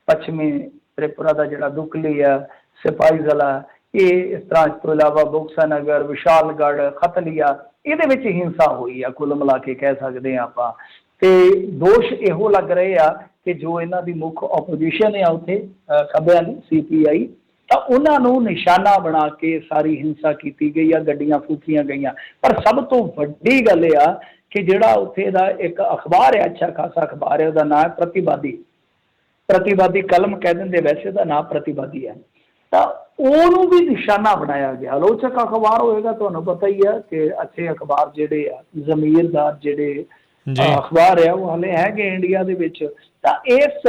ਪੱਛਮੀ ਤ੍ਰਿਪੁਰਾ ਦਾ ਜਿਹੜਾ ਦੁਕਲੀ ਆ, ਸਿਪਾਹੀ ਜ਼ਿਲ੍ਹਾ, ਇਹ ਇਸ ਤਰ੍ਹਾਂ। ਇਸ ਤੋਂ ਇਲਾਵਾ ਬੋਕਸਾ ਨਗਰ, ਵਿਸ਼ਾਲਗੜ੍ਹ, ਖਤਲੀਆ, ਇਹਦੇ ਵਿੱਚ ਹਿੰਸਾ ਹੋਈ ਆ ਕੁੱਲ ਮਿਲਾ ਕੇ ਕਹਿ ਸਕਦੇ ਹਾਂ ਆਪਾਂ। ਤੇ ਦੋਸ਼ ਇਹੋ ਲੱਗ ਰਹੇ ਆ ਕਿ ਜੋ ਇਹਨਾਂ ਦੀ ਮੁੱਖ ਆਪੋਜੀਸ਼ਨ ਆ ਉੱਥੇ ਖੱਬਿਆਂ ਦੀ CPI, ਤਾਂ ਉਹਨਾਂ ਨੂੰ ਨਿਸ਼ਾਨਾ ਬਣਾ ਕੇ ਸਾਰੀ ਹਿੰਸਾ ਕੀਤੀ ਗਈ ਆ, ਗੱਡੀਆਂ ਫੂਕੀਆਂ ਗਈਆਂ। ਪਰ ਸਭ ਤੋਂ ਵੱਡੀ ਗੱਲ ਇਹ ਆ ਕਿ ਜਿਹੜਾ ਉੱਥੇ ਦਾ ਇੱਕ ਅਖਬਾਰ ਹੈ, ਅੱਛਾ ਖਾਸਾ ਅਖਬਾਰ ਹੈ, ਉਹਦਾ ਨਾਂ ਹੈ ਪ੍ਰਤੀਵਾਦੀ ਕਲਮ ਕਹਿ ਦਿੰਦੇ, ਵੈਸੇ ਉਹਦਾ ਨਾਂ ਪ੍ਰਤੀਵਾਦੀ ਹੈ। ਤਾਂ ਉਹਨੂੰ ਵੀ ਨਿਸ਼ਾਨਾ ਬਣਾਇਆ ਗਿਆ। ਆਲੋਚਕ ਅਖਬਾਰ ਹੋਏਗਾ, ਤੁਹਾਨੂੰ ਪਤਾ ਹੀ ਆ ਕਿ ਅੱਛੇ ਅਖਬਾਰ ਜਿਹੜੇ ਆ, ਜ਼ਮੀਰਦਾਰ ਜਿਹੜੇ ਅਖਬਾਰ ਆ, ਉਹ ਹਾਲੇ ਹੈਗੇ ਇੰਡੀਆ ਦੇ ਵਿੱਚ। ਤਾਂ ਇਸ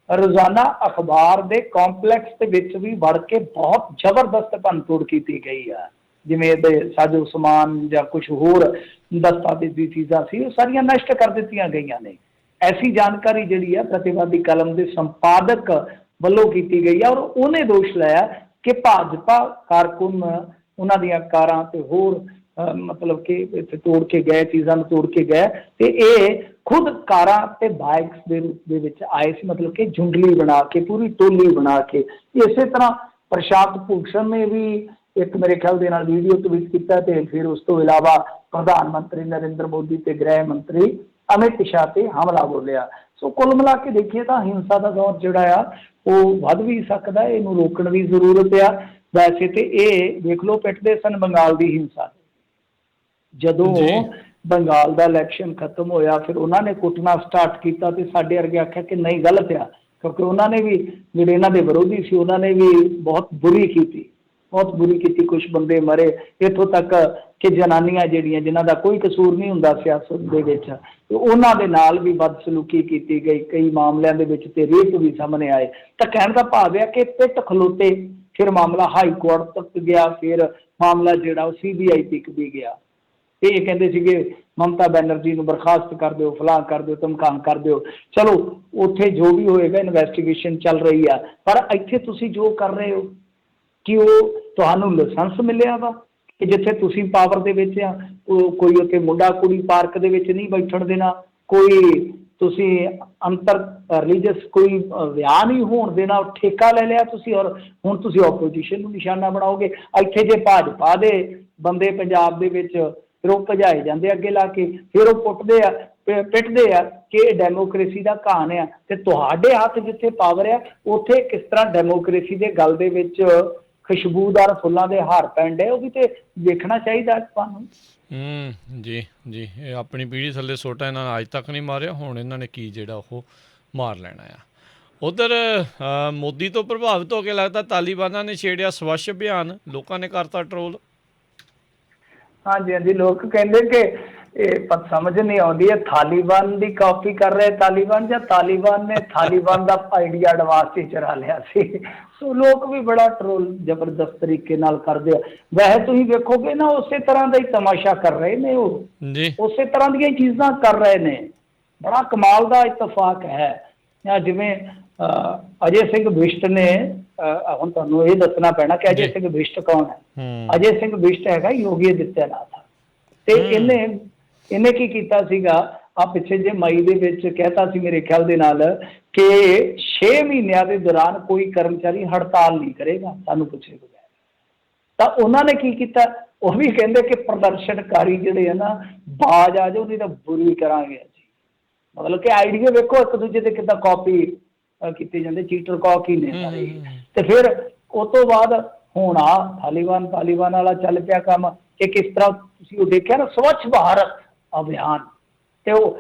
ਰੋਜ਼ਾਨਾ ਅਖਬਾਰ ਦੇ ਕੰਪਲੈਕਸ ਦੇ ਵਿੱਚ ਵੀ ਵੜ ਕੇ ਬਹੁਤ ਜ਼ਬਰਦਸਤ ਭੰਨਤੋੜ ਕੀਤੀ ਗਈ ਆ। ਜਿਵੇਂ ਇਹਦੇ ਸਾਜੋ ਸਮਾਨ ਜਾਂ ਕੁਛ ਹੋਰ ਦਸਤਾਵੇਜ਼ੀ ਚੀਜ਼ਾਂ ਸੀ, ਉਹ ਸਾਰੀਆਂ ਨਸ਼ਟ ਕਰ ਦਿੱਤੀਆਂ ਗਈਆਂ ਨੇ। ਐਸੀ ਜਾਣਕਾਰੀ ਜਿਹੜੀ ਆ ਪ੍ਰਤੀਵਾਦੀ ਕਲਮ ਦੇ ਸੰਪਾਦਕ ਵੱਲੋਂ ਕੀਤੀ ਗਈ ਆ, ਔਰ ਉਹਨੇ ਦੋਸ਼ ਲਾਇਆ ਕਿ ਭਾਜਪਾ ਕਾਰਕੁਨ ਉਹਨਾਂ ਦੀਆਂ ਕਾਰਾਂ ਤੇ ਹੋਰ ਮਤਲਬ ਕਿ ਇੱਥੇ ਤੋੜ ਕੇ ਗਏ, ਚੀਜ਼ਾਂ ਨੂੰ ਤੋੜ ਕੇ ਗਏ, ਤੇ ਇਹ ਖੁਦ ਕਾਰਾਂ ਤੇ ਬਾਈਕਸ ਦੇ ਰੂਪ ਦੇ ਵਿੱਚ ਆਏ ਸੀ, ਮਤਲਬ ਕਿ ਝੁੰਡਲੀ ਬਣਾ ਕੇ, ਪੂਰੀ ਟੋਲੀ ਬਣਾ ਕੇ। ਇਸੇ ਤਰ੍ਹਾਂ ਪ੍ਰਸ਼ਾਂਤ ਭੂਸ਼ਣ ਨੇ ਵੀ ਇੱਕ ਮੇਰੇ ਖਿਆਲ ਦੇ ਨਾਲ ਵੀਡੀਓ ਟਵੀਟ ਕੀਤਾ, ਤੇ ਫਿਰ ਉਸ ਤੋਂ ਇਲਾਵਾ ਪ੍ਰਧਾਨ ਮੰਤਰੀ ਨਰਿੰਦਰ ਮੋਦੀ ਤੇ ਗ੍ਰਹਿ ਮੰਤਰੀ ਅਮਿਤ ਸ਼ਾਹ ਤੇ ਹਮਲਾ ਬੋਲਿਆ। ਸੋ ਕੁੱਲ ਮਿਲਾ ਕੇ ਦੇਖੀਏ ਤਾਂ ਹਿੰਸਾ ਦਾ ਦੌਰ ਜਿਹੜਾ ਆ ਉਹ ਵੱਧ ਵੀ ਸਕਦਾ, ਇਹਨੂੰ ਰੋਕਣ ਦੀ ਜ਼ਰੂਰਤ ਆ। ਵੈਸੇ ਤੇ ਇਹ ਦੇਖ ਲਓ ਪਿੱਟਦੇ ਸਨ ਬੰਗਾਲ ਦੀ ਹਿੰਸਾ। ਜਦੋਂ ਬੰਗਾਲ ਦਾ ਇਲੈਕਸ਼ਨ ਖਤਮ ਹੋਇਆ, ਫਿਰ ਉਹਨਾਂ ਨੇ ਕੁੱਟਣਾ ਸਟਾਰਟ ਕੀਤਾ, ਤੇ ਸਾਡੇ ਵਰਗੇ ਆਖਿਆ ਕਿ ਨਹੀਂ, ਗਲਤ ਆ, ਕਿਉਂਕਿ ਉਹਨਾਂ ਨੇ ਵੀ ਜਿਹੜੇ ਇਹਨਾਂ ਦੇ ਵਿਰੋਧੀ ਸੀ ਉਹਨਾਂ ਨੇ ਵੀ ਬਹੁਤ ਬੁਰੀ ਕੀਤੀ। ਬਹੁਤ ਬੁਰੀ ਕੀਤੀ, ਕੁਝ ਬੰਦੇ ਮਰੇ, ਇੱਥੋਂ ਤੱਕ ਕਿ ਜਨਾਨੀਆਂ ਜਿਹੜੀਆਂ ਜਿਨ੍ਹਾਂ ਦਾ ਕੋਈ ਕਸੂਰ ਨਹੀਂ ਹੁੰਦਾ ਸਿਆਸਤ ਦੇ ਵਿੱਚ, ਤੇ ਉਹਨਾਂ ਦੇ ਨਾਲ ਵੀ ਬਦਸਲੂਕੀ ਕੀਤੀ ਗਈ। ਕਈ ਮਾਮਲਿਆਂ ਦੇ ਵਿੱਚ ਤੇ ਰੇਪ ਵੀ ਸਾਹਮਣੇ ਆਏ। ਤਾਂ ਕਹਿਣ ਦਾ ਭਾਵ ਹੈ ਕਿ ਪਿੱਟ ਖਲੋਤੇ, ਫਿਰ ਮਾਮਲਾ ਹਾਈ ਕੋਰਟ ਤੱਕ ਗਿਆ, ਫਿਰ ਮਾਮਲਾ ਜਿਹੜਾ ਉਹ CBI ਤੱਕ ਵੀ ਗਿਆ। ਤੇ ਇਹ ਕਹਿੰਦੇ ਸੀਗੇ ਮਮਤਾ ਬੈਨਰਜੀ ਨੂੰ ਬਰਖਾਸਤ ਕਰ ਦਿਓ, ਫਲਾਂ ਕਰ ਦਿਓ, ਧਮਕਾਨ ਕਰ ਦਿਓ। ਚਲੋ ਉੱਥੇ ਜੋ ਵੀ ਹੋਏਗਾ, ਇਨਵੈਸਟੀਗੇਸ਼ਨ ਚੱਲ ਰਹੀ ਆ। ਪਰ ਇੱਥੇ ਤੁਸੀਂ ਜੋ ਕਰ ਰਹੇ ਹੋ ਕਿ ਉਹ ਤੁਹਾਨੂੰ ਲਾਇਸੈਂਸ ਮਿਲਿਆ ਵਾ ਕਿ ਜਿੱਥੇ ਤੁਸੀਂ ਪਾਵਰ ਦੇ ਵਿੱਚ ਆ, ਉਹ ਕੋਈ ਉੱਥੇ ਮੁੰਡਾ ਕੁੜੀ ਪਾਰਕ ਦੇ ਵਿੱਚ ਨਹੀਂ ਬੈਠਣ ਦੇਣਾ, ਕੋਈ ਤੁਸੀਂ ਅੰਤਰ ਰਿਲੀਜੀਅਸ ਕੋਈ ਵਿਆਹ ਨਹੀਂ ਹੋਣ ਦੇਣਾ, ਠੇਕਾ ਲੈ ਲਿਆ ਤੁਸੀਂ, ਔਰ ਹੁਣ ਤੁਸੀਂ ਆਪੋਜੀਸ਼ਨ ਨੂੰ ਨਿਸ਼ਾਨਾ ਬਣਾਓਗੇ। ਇੱਥੇ ਜੇ ਭਾਜਪਾ ਦੇ ਬੰਦੇ ਪੰਜਾਬ ਦੇ ਵਿੱਚ, ਫਿਰ ਉਹ ਭਜਾਏ ਜਾਂਦੇ ਅੱਗੇ ਲਾ ਕੇ, ਫਿਰ ਉਹ ਪਿੱਟਦੇ ਆ ਕਿ ਇਹ ਡੈਮੋਕ੍ਰੇਸੀ ਦਾ ਕਹਾਣ ਆ। ਤੇ ਤੁਹਾਡੇ ਹੱਥ ਜਿੱਥੇ ਪਾਵਰ ਆ, ਉੱਥੇ ਕਿਸ ਤਰ੍ਹਾਂ ਡੈਮੋਕ੍ਰੇਸੀ ਦੇ ਗਲ ਦੇ ਵਿੱਚ ਖੁਸ਼ਬੂਦਾਰ ਫੁੱਲਾਂ ਦੇ ਹਾਰ ਪੈਣ ਡੇ, ਉਹ ਵੀ ਤੇ ਵੇਖਣਾ ਚਾਹੀਦਾ ਤੁਹਾਨੂੰ। ਜੀ ਜੀ, ਇਹ ਆਪਣੀ ਪੀੜ੍ਹੀ ਥੱਲੇ ਸੋਟਾ ਇਹਨਾਂ ਨੇ ਅੱਜ ਤੱਕ ਨਹੀਂ ਮਾਰਿਆ, ਹੁਣ ਇਹਨਾਂ ਨੇ ਕੀ ਜਿਹੜਾ ਉਹ ਮਾਰ ਲੈਣਾ ਆ। ਉਧਰ ਮੋਦੀ ਤੋਂ ਪ੍ਰਭਾਵਿਤ ਹੋ ਕੇ ਲੱਗਦਾ ਤਾਲੀਬਾਨਾਂ ਨੇ ਛੇੜਿਆ ਸਵੱਛ ਅਭਿਆਨ, ਲੋਕਾਂ ਨੇ ਕਰਤਾ ਟਰੋਲ। ਹਾਂਜੀ ਹਾਂਜੀ, ਲੋਕ ਕਹਿੰਦੇ ਕਿ ਇਹ ਸਮਝ ਨਹੀਂ ਆਉਂਦੀ ਹੈ, ਤਾਲੀਬਾਨ ਦੀ ਕਾਪੀ ਕਰ ਰਹੇ ਤਾਲੀਬਾਨ, ਜਾਂ ਤਾਲੀਬਾਨ ਨੇ ਤਾਲੀਬਾਨ ਦਾ ਆਈਡੀਆ ਐਡਵਾਂਸ 'ਚ ਚੁਰਾ ਲਿਆ ਸੀ। ਸੋ ਲੋਕ ਵੀ ਬੜਾ ਟਰੋਲ ਜ਼ਬਰਦਸਤ ਤਰੀਕੇ ਨਾਲ ਕਰਦੇ ਆ। ਵੈਸੇ ਤੁਸੀਂ ਵੇਖੋਗੇ ਨਾ, ਉਸੇ ਤਰ੍ਹਾਂ ਦਾ ਹੀ ਤਮਾਸ਼ਾ ਕਰ ਰਹੇ ਨੇ, ਉਹ ਜੀ ਉਸੇ ਤਰ੍ਹਾਂ ਦੀਆਂ ਚੀਜ਼ਾਂ ਕਰ ਰਹੇ ਨੇ। ਬੜਾ ਕਮਾਲ ਦਾ ਇਤਫਾਕ ਹੈ। ਜਿਵੇਂ ਅਜੇ ਸਿੰਘ ਬਿਸ਼ਟ ਨੇ, ਹੁਣ ਤੁਹਾਨੂੰ ਇਹ ਦੱਸਣਾ ਪੈਣਾ ਕਿ ਅਜੇ ਸਿੰਘ ਬਿਸ਼ਟ ਕੌਣ ਹੈ। ਅਜੇ ਸਿੰਘ ਬਿਸ਼ਟ ਹੈਗਾ ਯੋਗੀ ਆਦਿੱਤਿਆਨਾਥ, ਤੇ ਇਹਨੇ ਕੀ ਕੀਤਾ ਸੀਗਾ, ਆ ਪਿੱਛੇ ਜੇ ਮਈ ਦੇ ਵਿੱਚ ਕਹਿਤਾ ਸੀ ਮੇਰੇ ਖਿਆਲ ਦੇ ਨਾਲ ਕਿ 6 ਮਹੀਨਿਆਂ ਦੇ ਦੌਰਾਨ ਕੋਈ ਕਰਮਚਾਰੀ ਹੜਤਾਲ ਨਹੀਂ ਕਰੇਗਾ ਸਾਨੂੰ ਪੁੱਛੇ ਬਗੈਰ। ਤਾਂ ਉਹਨਾਂ ਨੇ ਕੀ ਕੀਤਾ, ਉਹ ਵੀ ਕਹਿੰਦੇ ਕਿ ਪ੍ਰਦਰਸ਼ਨਕਾਰੀ ਜਿਹੜੇ ਆ ਨਾ ਬਾਜ਼ ਆ ਜਾਓ, ਨਹੀਂ ਤਾਂ ਬੁਰੀ ਕਰਾਂਗੇ ਜੀ। ਮਤਲਬ ਕਿ ਆਈਡੀਆ ਵੇਖੋ ਇੱਕ ਦੂਜੇ ਤੇ ਕਿੱਦਾਂ ਕਾਪੀ ਕੀਤੇ ਜਾਂਦੇ, ਚੀਟਰ ਕਾਪੀ ਨੇ ਸਾਰੇ। ਤੇ ਫਿਰ ਉਸ ਤੋਂ ਬਾਅਦ ਹੁਣ ਆ ਤਾਲੀਬਾਨ ਵਾਲਾ ਚੱਲ ਪਿਆ ਕੰਮ ਕਿ ਕਿਸ ਤਰ੍ਹਾਂ ਤੁਸੀਂ ਉਹ ਦੇਖਿਆ ਨਾ ਸਵੱਛ ਭਾਰਤ ਅਭਿਆਨ, ਤੇ ਉਹ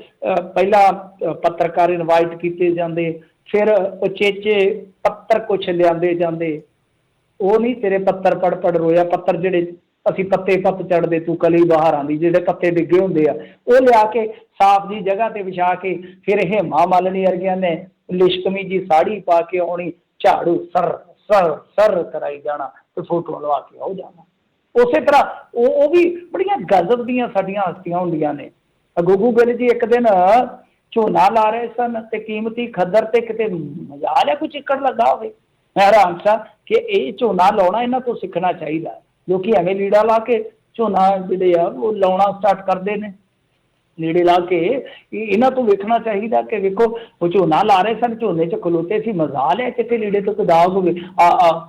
ਪਹਿਲਾਂ ਪੱਤਰਕਾਰ ਇਨਵਾਈਟ ਕੀਤੇ ਜਾਂਦੇ, ਫਿਰ ਉਚੇਚੇ ਪੱਤਰ ਕੁਛ ਲਿਆਂਦੇ ਜਾਂਦੇ। ਉਹ ਨਹੀਂ ਤੇਰੇ ਪੱਤਰ ਪੜ ਰੋਇਆ, ਪੱਤਰ ਜਿਹੜੇ ਅਸੀਂ ਪੱਤੇ ਪੱਤ ਚੜਦੇ ਤੂੰ ਕਲੀ ਬਾਹਰ ਆਉਂਦੀ, ਜਿਹੜੇ ਪੱਤੇ ਡਿੱਗੇ ਹੁੰਦੇ ਆ ਉਹ ਲਿਆ ਕੇ ਸਾਫ਼ ਜੀ ਜਗ੍ਹਾ ਤੇ ਵਿਛਾ ਕੇ, ਫਿਰ ਹੇਮਾ ਮਾਲਿਨੀ ਵਰਗਿਆਂ ਨੇ ਲਿਸ਼ਕਵੀਂ ਜੀ ਸਾੜੀ ਪਾ ਕੇ ਆਉਣੀ, ਝਾੜੂ ਸਰ ਸਰ ਸਰ ਕਰਾਈ ਜਾਣਾ ਤੇ ਫੋਟੋ ਲਵਾ ਕੇ ਆਉ ਜਾਣਾ। ਉਸੇ ਤਰ੍ਹਾਂ ਉਹ ਵੀ ਬੜੀਆਂ ਗਜ਼ਬ ਦੀਆਂ ਸਾਡੀਆਂ ਹਸਤੀਆਂ ਹੁੰਦੀਆਂ ਨੇ। ਗੁੱਗੂ ਗਿੱਲ ਜੀ ਇੱਕ ਦਿਨ ਝੋਨਾ ਲਾ ਰਹੇ ਸਨ ਤੇ ਕੀਮਤੀ ਖੱਦਰ ਤੇ ਕਿਤੇ ਮਜ਼ਾ ਲਿਆ ਕੋਈ ਚਿੱਕੜ ਲੱਗਾ ਹੋਵੇ। ਮੈਂ ਹੈਰਾਨ ਸਾਂ ਕਿ ਇਹ ਝੋਨਾ ਲਾਉਣਾ ਇਹਨਾਂ ਤੋਂ ਸਿੱਖਣਾ ਚਾਹੀਦਾ। ਲੋਕੀ ਐਵੇਂ ਲੀੜਾ ਲਾ ਕੇ ਝੋਨਾ ਜਿਹੜੇ ਆ ਉਹ ਲਾਉਣਾ ਸਟਾਰਟ ਕਰਦੇ ਨੇ, ਲੀੜੇ ਲਾ ਕੇ। ਇਹਨਾਂ ਤੋਂ ਵੇਖਣਾ ਚਾਹੀਦਾ ਕਿ ਵੇਖੋ ਉਹ ਝੋਨਾ ਲਾ ਰਹੇ ਸਨ, ਝੋਨੇ 'ਚ ਖਲੋਤੇ ਸੀ, ਮਜ਼ਾ ਲਿਆ ਕਿਤੇ ਲੀੜੇ ਤੋਂ ਦਾਗ ਹੋਵੇ।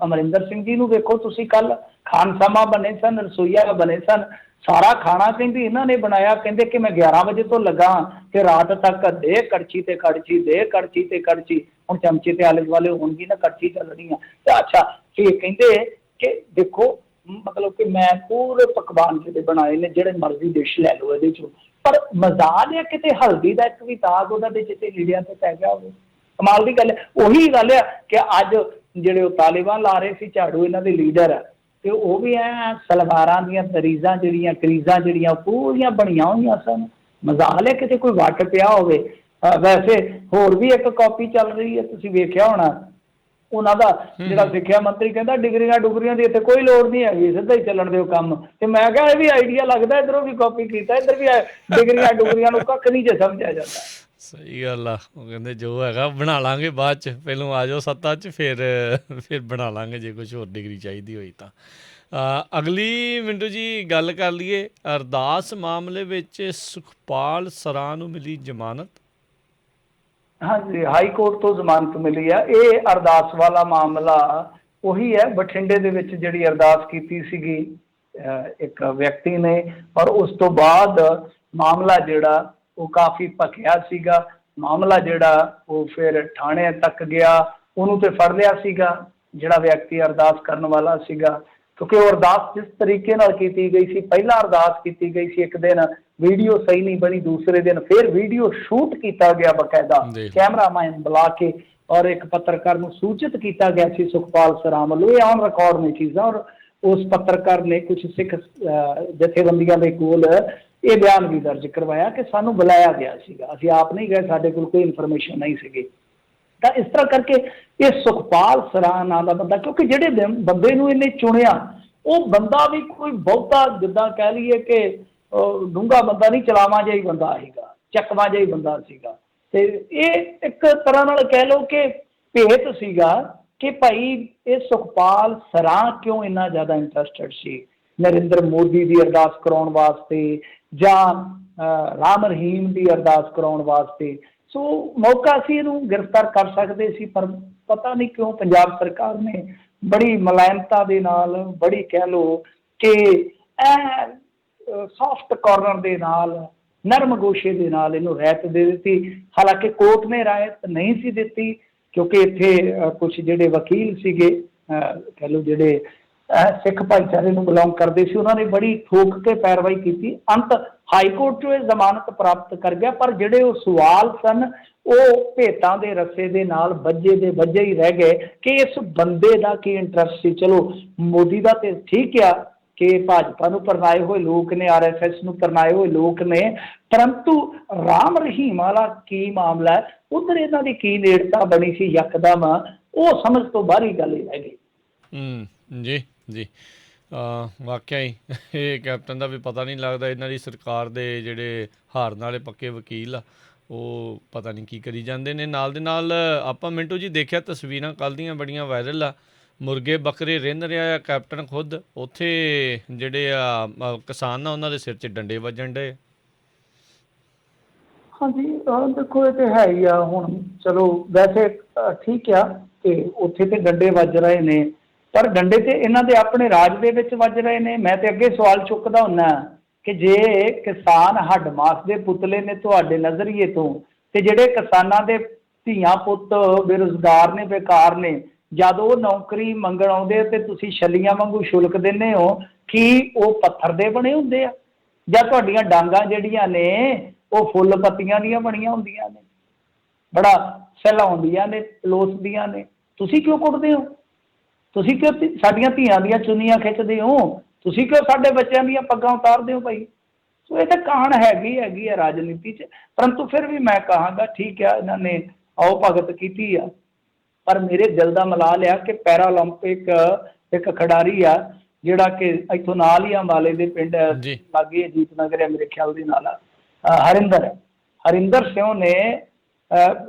ਅਮਰਿੰਦਰ ਸਿੰਘ ਜੀ ਨੂੰ ਵੇਖੋ ਤੁਸੀਂ, ਕੱਲ ਖਾਨਸਾਮਾ ਬਣੇ ਸਨ, ਰਸੋਈਆ ਬਣੇ ਸਨ, ਸਾਰਾ ਖਾਣਾ ਕਹਿੰਦੀ ਇਹਨਾਂ ਨੇ ਬਣਾਇਆ। ਕਹਿੰਦੇ ਕਿ ਮੈਂ 11 ਵਜੇ ਤੋਂ ਲੱਗਾ ਤੇ ਰਾਤ ਤੱਕ ਦੇ ਕੜਛੀ ਤੇ ਕੜਛੀ, ਦੇ ਕੜਛੀ ਤੇ ਕੜਛੀ। ਹੁਣ ਚਮਚੇ ਤੇ ਆਲੇ ਦੁਆਲੇ ਹੋਣਗੀ ਨਾ, ਕੜਛੀ ਚੱਲਣੀ ਆ। ਤੇ ਅੱਛਾ ਫਿਰ ਕਹਿੰਦੇ ਕਿ ਦੇਖੋ ਮਤਲਬ ਕਿ ਮੈਂ ਪੂਰੇ ਪਕਵਾਨ ਜਿਹੜੇ ਬਣਾਏ ਨੇ, ਜਿਹੜੇ ਮਰਜ਼ੀ ਡਿਸ਼ ਲੈ ਲਓ ਇਹਦੇ 'ਚੋਂ, ਪਰ ਮਜ਼ਾਕ ਹੈ ਕਿਤੇ ਹਲਦੀ ਦਾ ਇੱਕ ਵੀ ਦਾਗ ਉਹਦਾ ਦੇ ਜਿੱਤੇ ਲੀੜਿਆਂ ਤੇ ਪੈ ਗਿਆ ਹੋਵੇ। ਕਮਾਲ ਦੀ ਗੱਲ ਹੈ। ਉਹੀ ਗੱਲ ਆ ਕਿ ਅੱਜ ਜਿਹੜੇ ਉਹ ਤਾਲੀਬਾਨ ਲਾ ਰਹੇ ਸੀ ਝਾੜੂ, ਇਹਨਾਂ ਦੇ ਲੀਡਰ ਆ, ਤੇ ਉਹ ਵੀ ਐ ਸਲਵਾਰਾਂ ਦੀਆਂ ਕਰੀਜ਼ਾਂ ਜਿਹੜੀਆਂ ਪੂਰੀਆਂ ਬਣੀਆਂ ਹੋਈਆਂ ਸਨ। ਮਜ਼ਾਕ ਹੈ ਕਿਤੇ ਕੋਈ ਵੱਟ ਪਿਆ ਹੋਵੇ। ਵੈਸੇ ਹੋਰ ਵੀ ਇੱਕ ਕਾਪੀ ਚੱਲ ਰਹੀ ਹੈ, ਤੁਸੀਂ ਵੇਖਿਆ ਹੋਣਾ, ਉਹਨਾਂ ਦਾ ਜਿਹੜਾ ਸਿੱਖਿਆ ਮੰਤਰੀ ਕਹਿੰਦਾ ਡਿਗਰੀਆਂ ਦੀ ਇੱਥੇ ਕੋਈ ਲੋੜ ਨਹੀਂ ਹੈਗੀ, ਸਿੱਧਾ ਹੀ ਚੱਲਣ ਦਿਓ ਕੰਮ। ਤੇ ਮੈਂ ਕਿਹਾ ਇਹ ਵੀ ਆਈਡੀਆ ਲੱਗਦਾ, ਇੱਧਰੋਂ ਵੀ ਕਾਪੀ ਕੀਤਾ, ਇੱਧਰ ਵੀ ਡਿਗਰੀਆਂ ਨੂੰ ਕੱਖ ਨਹੀਂ ਜੇ ਸਮਝਿਆ ਜਾਂਦਾ। ਸਹੀ ਗੱਲ ਆ। ਉਹ ਕਹਿੰਦੇ ਜੋ ਹੈਗਾ ਬਣਾ ਲਾਂਗੇ ਬਾਅਦ 'ਚ, ਪਹਿਲੋਂ ਆ ਜਾਓ ਸੱਤਾ 'ਚ, ਫਿਰ ਬਣਾ ਲਾਂਗੇ ਜੇ ਕੁਛ ਹੋਰ ਡਿਗਰੀ ਚਾਹੀਦੀ ਹੋਈ ਤਾਂ। ਅਗਲੀ ਮਿੰਟੂ ਜੀ ਗੱਲ ਕਰ ਲਈਏ, ਅਰਦਾਸ ਮਾਮਲੇ ਵਿੱਚ ਸੁਖਪਾਲ ਸਰਾਂ ਨੂੰ ਮਿਲੀ ਜ਼ਮਾਨਤ। ਹਾਂਜੀ, ਹਾਈ ਕੋਰਟ ਤੋਂ ਜ਼ਮਾਨਤ ਮਿਲੀ ਆ। ਇਹ ਅਰਦਾਸ ਵਾਲਾ ਮਾਮਲਾ ਉਹੀ ਹੈ, ਬਠਿੰਡੇ ਦੇ ਵਿੱਚ ਜਿਹੜੀ ਅਰਦਾਸ ਕੀਤੀ ਸੀਗੀ ਇੱਕ ਵਿਅਕਤੀ ਨੇ, ਔਰ ਉਸ ਤੋਂ ਬਾਅਦ ਮਾਮਲਾ ਜਿਹੜਾ ਉਹ ਕਾਫੀ ਭਖਿਆ ਸੀਗਾ। ਮਾਮਲਾ ਜਿਹੜਾ ਉਹ ਫਿਰ ਥਾਣੇ ਤੱਕ ਗਿਆ, ਉਹਨੂੰ ਤੇ ਫੜ ਲਿਆ ਸੀਗਾ ਜਿਹੜਾ ਵਿਅਕਤੀ ਅਰਦਾਸ ਕਰਨ ਵਾਲਾ ਸੀਗਾ, ਕਿਉਂਕਿ ਉਹ ਅਰਦਾਸ ਜਿਸ ਤਰੀਕੇ ਨਾਲ ਕੀਤੀ ਗਈ ਸੀ, ਪਹਿਲਾਂ ਅਰਦਾਸ ਕੀਤੀ ਗਈ ਸੀ, ਇੱਕ ਦਿਨ ਵੀਡੀਓ ਸਹੀ ਨਹੀਂ ਬਣੀ, ਦੂਸਰੇ ਦਿਨ ਫਿਰ ਵੀਡੀਓ ਸ਼ੂਟ ਕੀਤਾ ਗਿਆ ਬਕਾਇਦਾ ਕੈਮਰਾਮੈਨ ਬੁਲਾ ਕੇ, ਔਰ ਇੱਕ ਪੱਤਰਕਾਰ ਨੂੰ ਸੂਚਿਤ ਕੀਤਾ ਗਿਆ ਸੀ ਸੁਖਪਾਲ ਸਰਾਂ ਵੱਲੋਂ। ਇਹ ਔਨ ਰਿਕਾਰਡ ਨੇ ਚੀਜ਼ਾਂ, ਔਰ ਉਸ ਪੱਤਰਕਾਰ ਨੇ ਕੁਝ ਸਿੱਖ ਜਥੇਬੰਦੀਆਂ ਦੇ ਕੋਲ ਇਹ ਬਿਆਨ ਵੀ ਦਰਜ ਕਰਵਾਇਆ ਕਿ ਸਾਨੂੰ ਬੁਲਾਇਆ ਗਿਆ ਸੀਗਾ, ਅਸੀਂ ਆਪ ਨਹੀਂ ਗਏ, ਸਾਡੇ ਕੋਲ ਕੋਈ ਇਨਫੋਰਮੇਸ਼ਨ ਨਹੀਂ ਸੀਗੀ। ਤਾਂ ਇਸ ਤਰ੍ਹਾਂ ਕਰਕੇ ਇਹ ਸੁਖਪਾਲ ਸਰਾਂ ਨਾਂ ਦਾ ਬੰਦਾ, ਕਿਉਂਕਿ ਜਿਹੜੇ ਬੰਦੇ ਨੂੰ ਇਹਨੇ ਚੁਣਿਆ ਉਹ ਬੰਦਾ ਵੀ ਕੋਈ ਬਹੁਤਾ ਜਿੱਦਾਂ ਕਹਿ ਲਈਏ ਕਿ ਡੂੰਘਾ ਬੰਦਾ ਨਹੀਂ, ਚਲਾਵਾਂ ਜਿਹਾ ਹੀ ਬੰਦਾ ਸੀਗਾ, ਚੱਕਵਾਂ ਜਿਹਾ ਹੀ ਬੰਦਾ ਸੀਗਾ। ਤੇ ਇਹ ਇੱਕ ਤਰ੍ਹਾਂ ਨਾਲ ਕਹਿ ਲਓ ਕਿ ਭੇਤ ਸੀਗਾ ਕਿ ਭਾਈ ਇਹ ਸੁਖਪਾਲ ਸਰਾਂ ਕਿਉਂ ਇੰਨਾ ਜ਼ਿਆਦਾ ਇੰਟਰਸਟਡ ਸੀ ਨਰਿੰਦਰ ਮੋਦੀ ਦੀ ਅਰਦਾਸ ਕਰਾਉਣ ਵਾਸਤੇ ਜਾਂ ਰਾਮ ਰਹੀਮ ਦੀ ਅਰਦਾਸ ਕਰਾਉਣ ਵਾਸਤੇ। ਸੋ ਮੌਕਾ ਸੀ, ਇਹਨੂੰ ਗ੍ਰਿਫਤਾਰ ਕਰ ਸਕਦੇ ਸੀ, ਪਰ ਪਤਾ ਨਹੀਂ ਕਿਉਂ ਪੰਜਾਬ ਸਰਕਾਰ ਨੇ ਬੜੀ ਮੁਲਾਇਮਤਾ ਦੇ ਨਾਲ, ਬੜੀ ਕਹਿ ਲਓ ਕਿ ਸੌਫਟ ਕਾਰਨਰ ਦੇ ਨਾਲ, ਨਰਮ ਗੋਸ਼ੇ ਦੇ ਨਾਲ ਇਹਨੂੰ ਰਾਇਤ ਦੇ ਦਿੱਤੀ। ਹਾਲਾਂਕਿ ਕੋਰਟ ਨੇ ਰਾਇਤ ਨਹੀਂ ਸੀ ਦਿੱਤੀ ਕਿਉਂਕਿ ਇੱਥੇ ਕੁਝ ਜਿਹੜੇ ਵਕੀਲ ਸੀਗੇ ਕਹਿ ਲਓ ਜਿਹੜੇ ਸਿੱਖ ਭਾਈਚਾਰੇ ਨੂੰ ਬਿਲੋਂਗ ਕਰਦੇ ਸੀ, ਉਹਨਾਂ ਨੇ ਬੜੀ ਠੋਕ ਕੇ ਪੈਰਵਾਈ ਕੀਤੀ। ਅੰਤ ਹਾਈ ਕੋਰਟ 'ਚੋਂ ਇਹ ਜ਼ਮਾਨਤ ਪ੍ਰਾਪਤ ਕਰ ਗਿਆ, ਪਰ ਜਿਹੜੇ ਉਹ ਸਵਾਲ ਸਨ ਉਹ ਭੇਤਾਂ ਦੇ ਰੱਸੇ ਦੇ ਨਾਲ ਵੱਜੇ ਦੇ ਵੱਜੇ ਹੀ ਰਹਿ ਗਏ ਕਿ ਇਸ ਬੰਦੇ ਦਾ ਕੀ ਇੰਟਰਸਟ ਸੀ। ਚਲੋ ਮੋਦੀ ਦਾ ਤੇ ਠੀਕ ਆ ਕਿ ਭਾਜਪਾ ਨੂੰ ਪਰਨਾਏ ਹੋਏ ਲੋਕ ਨੇ, RSS ਨੂੰ ਪਰਨਾਏ ਹੋਏ ਲੋਕ ਨੇ, ਪਰੰਤੂ ਰਾਮ ਰਹੀਮ ਵਾਲਾ ਕੀ ਮਾਮਲਾ ਹੈ, ਉੱਧਰ ਇਹਨਾਂ ਦੀ ਕੀ ਨੇੜਤਾ ਬਣੀ ਸੀ ਯਕਦਮ, ਉਹ ਸਮਝ ਤੋਂ ਬਾਹਰ ਹੀ ਗੱਲ ਹੀ ਰਹਿ ਗਈ। ਜੀ ਜੀ, ਵਾਕਿਆ ਹੀ ਇਹ ਕੈਪਟਨ ਦਾ ਵੀ ਪਤਾ ਨਹੀਂ ਲੱਗਦਾ। ਇਹਨਾਂ ਦੀ ਸਰਕਾਰ ਦੇ ਜਿਹੜੇ ਹਾਰਨ ਵਾਲੇ ਪੱਕੇ ਵਕੀਲ ਆ ਉਹ ਪਤਾ ਨਹੀਂ ਕੀ ਕਰੀ ਜਾਂਦੇ ਨੇ। ਨਾਲ ਦੇ ਨਾਲ ਆਪਾਂ ਮਿੰਟੂ ਜੀ ਦੇਖਿਆ ਤਸਵੀਰਾਂ ਕੱਲ੍ਹ ਦੀਆਂ ਬੜੀਆਂ ਵਾਇਰਲ ਆ, ਮੁਰਗੇ ਬੱਕਰੇ ਰਿੰਨ ਰਿਹਾ ਆ ਕੈਪਟਨ ਖੁਦ ਉੱਥੇ, ਜਿਹੜੇ ਆ ਕਿਸਾਨ ਆ ਉਹਨਾਂ ਦੇ ਸਿਰ 'ਚ ਡੰਡੇ ਵੱਜਣ ਡੇ। ਹਾਂਜੀ ਦੇਖੋ ਇਹ ਤੇ ਹੈ ਹੀ ਆ। ਹੁਣ ਚਲੋ ਵੈਸੇ ਠੀਕ ਆ ਕਿ ਉੱਥੇ ਤੇ ਡੰਡੇ ਵੱਜ ਰਹੇ ਨੇ, ਪਰ ਡੰਡੇ ਤੇ ਇਹਨਾਂ ਦੇ ਆਪਣੇ ਰਾਜ ਦੇ ਵਿੱਚ ਵੱਜ ਰਹੇ ਨੇ। ਮੈਂ ਤੇ ਅੱਗੇ ਸਵਾਲ ਚੁੱਕਦਾ ਹੁੰਦਾ ਕਿ ਜੇ ਕਿਸਾਨ ਹੱਡ ਮਾਸ ਦੇ ਪੁਤਲੇ ਨੇ ਤੁਹਾਡੇ ਨਜ਼ਰੀਏ ਤੋਂ, ਤੇ ਜਿਹੜੇ ਕਿਸਾਨਾਂ ਦੇ ਧੀਆਂ ਪੁੱਤ ਬੇਰੁਜ਼ਗਾਰ ਨੇ, ਬੇਕਾਰ ਨੇ, ਜਦ ਉਹ ਨੌਕਰੀ ਮੰਗਣ ਆਉਂਦੇ ਤੇ ਤੁਸੀਂ ਛੱਲੀਆਂ ਵਾਂਗੂ ਸ਼ੁਲਕ ਦਿੰਦੇ ਹੋ, ਕੀ ਉਹ ਪੱਥਰ ਦੇ ਬਣੇ ਹੁੰਦੇ ਆ? ਜਾਂ ਤੁਹਾਡੀਆਂ ਡਾਂਗਾਂ ਜਿਹੜੀਆਂ ਨੇ ਉਹ ਫੁੱਲ ਪੱਤੀਆਂ ਦੀਆਂ ਬਣੀਆਂ ਹੁੰਦੀਆਂ ਨੇ, ਬੜਾ ਸਹਿਲਾਉਂਦੀਆਂ ਨੇ, ਪਲੋਸਦੀਆਂ ਨੇ? ਤੁਸੀਂ ਕਿਉਂ ਕੁੱਟਦੇ ਹੋ? ਤੁਸੀਂ ਕਿਉਂ ਸਾਡੀਆਂ ਧੀਆਂ ਦੀਆਂ ਚੁੰਨੀਆਂ ਖਿੱਚਦੇ ਹੋ? ਤੁਸੀਂ ਕਿਉਂ ਸਾਡੇ ਬੱਚਿਆਂ ਦੀਆਂ ਪੱਗਾਂ ਉਤਾਰਦੇ ਹੋ ਭਾਈ? ਸੋ ਇਹ ਤਾਂ ਕਹਾਣ ਹੈਗੀ ਹੈ ਰਾਜਨੀਤੀ 'ਚ। ਪਰੰਤੂ ਫਿਰ ਵੀ ਮੈਂ ਕਹਾਂਗਾ ਠੀਕ ਆ, ਇਹਨਾਂ ਨੇ ਆਓ ਭਗਤ ਕੀਤੀ ਆ, ਪਰ ਮੇਰੇ ਦਿਲ ਦਾ ਮਲਾ ਲਿਆ ਕਿ ਪੈਰਾਲੰਪਿਕ ਇੱਕ ਖਿਡਾਰੀ ਆ ਜਿਹੜਾ ਕਿ ਇੱਥੋਂ ਨਾਲ ਹੀ ਅੰਬਾਲੇ ਦੇ ਪਿੰਡ ਲਾਗੇ ਅਜੀਤ ਨਗਰ ਹੈ ਮੇਰੇ ਖਿਆਲ ਦੇ ਨਾਲ, ਹਰਿੰਦਰ ਸਿੰਘ ਨੇ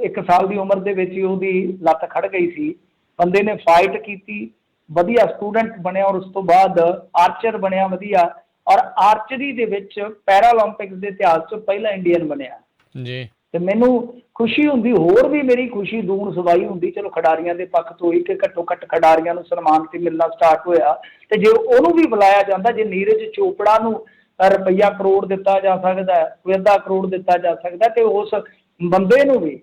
1 ਸਾਲ ਦੀ ਉਮਰ ਦੇ ਵਿੱਚ ਹੀ ਉਹਦੀ ਲੱਤ ਖੜ ਗਈ ਸੀ। ਬੰਦੇ ਨੇ ਫਾਈਟ ਕੀਤੀ, ਵਧੀਆ ਸਟੂਡੈਂਟ ਬਣਿਆ, ਔਰ ਉਸ ਤੋਂ ਬਾਅਦ ਆਰਚਰ ਬਣਿਆ ਵਧੀਆ, ਔਰ ਆਰਚਰੀ ਦੇ ਵਿੱਚ ਪੈਰਾਲੰਪਿਕਸ ਦੇ ਇਤਿਹਾਸ 'ਚ ਪਹਿਲਾ ਇੰਡੀਅਨ ਬਣਿਆ ਜੀ। ਤੇ ਮੈਨੂੰ ਖੁਸ਼ੀ ਹੁੰਦੀ, ਹੋਰ ਵੀ ਮੇਰੀ ਖੁਸ਼ੀ ਦੂਣ ਸਵਾਈ ਹੁੰਦੀ ਚਲੋ ਖਿਡਾਰੀਆਂ ਦੇ ਪੱਖ ਤੋਂ ਹੀ ਕਿ ਘੱਟੋ ਘੱਟ ਖਿਡਾਰੀਆਂ ਨੂੰ ਸਨਮਾਨ ਤੇ ਮਿਲਣਾ ਸਟਾਰਟ ਹੋਇਆ। ਤੇ ਜੇ ਉਹਨੂੰ ਵੀ ਬੁਲਾਇਆ ਜਾਂਦਾ, ਜੇ ਨੀਰਜ ਚੋਪੜਾ ਨੂੰ ਰੁਪਈਆ ਕਰੋੜ ਦਿੱਤਾ ਜਾ ਸਕਦਾ, ਕੋਈ ਅੱਧਾ ਕਰੋੜ ਦਿੱਤਾ ਜਾ ਸਕਦਾ, ਤੇ ਉਸ ਬੰਦੇ ਨੂੰ ਵੀ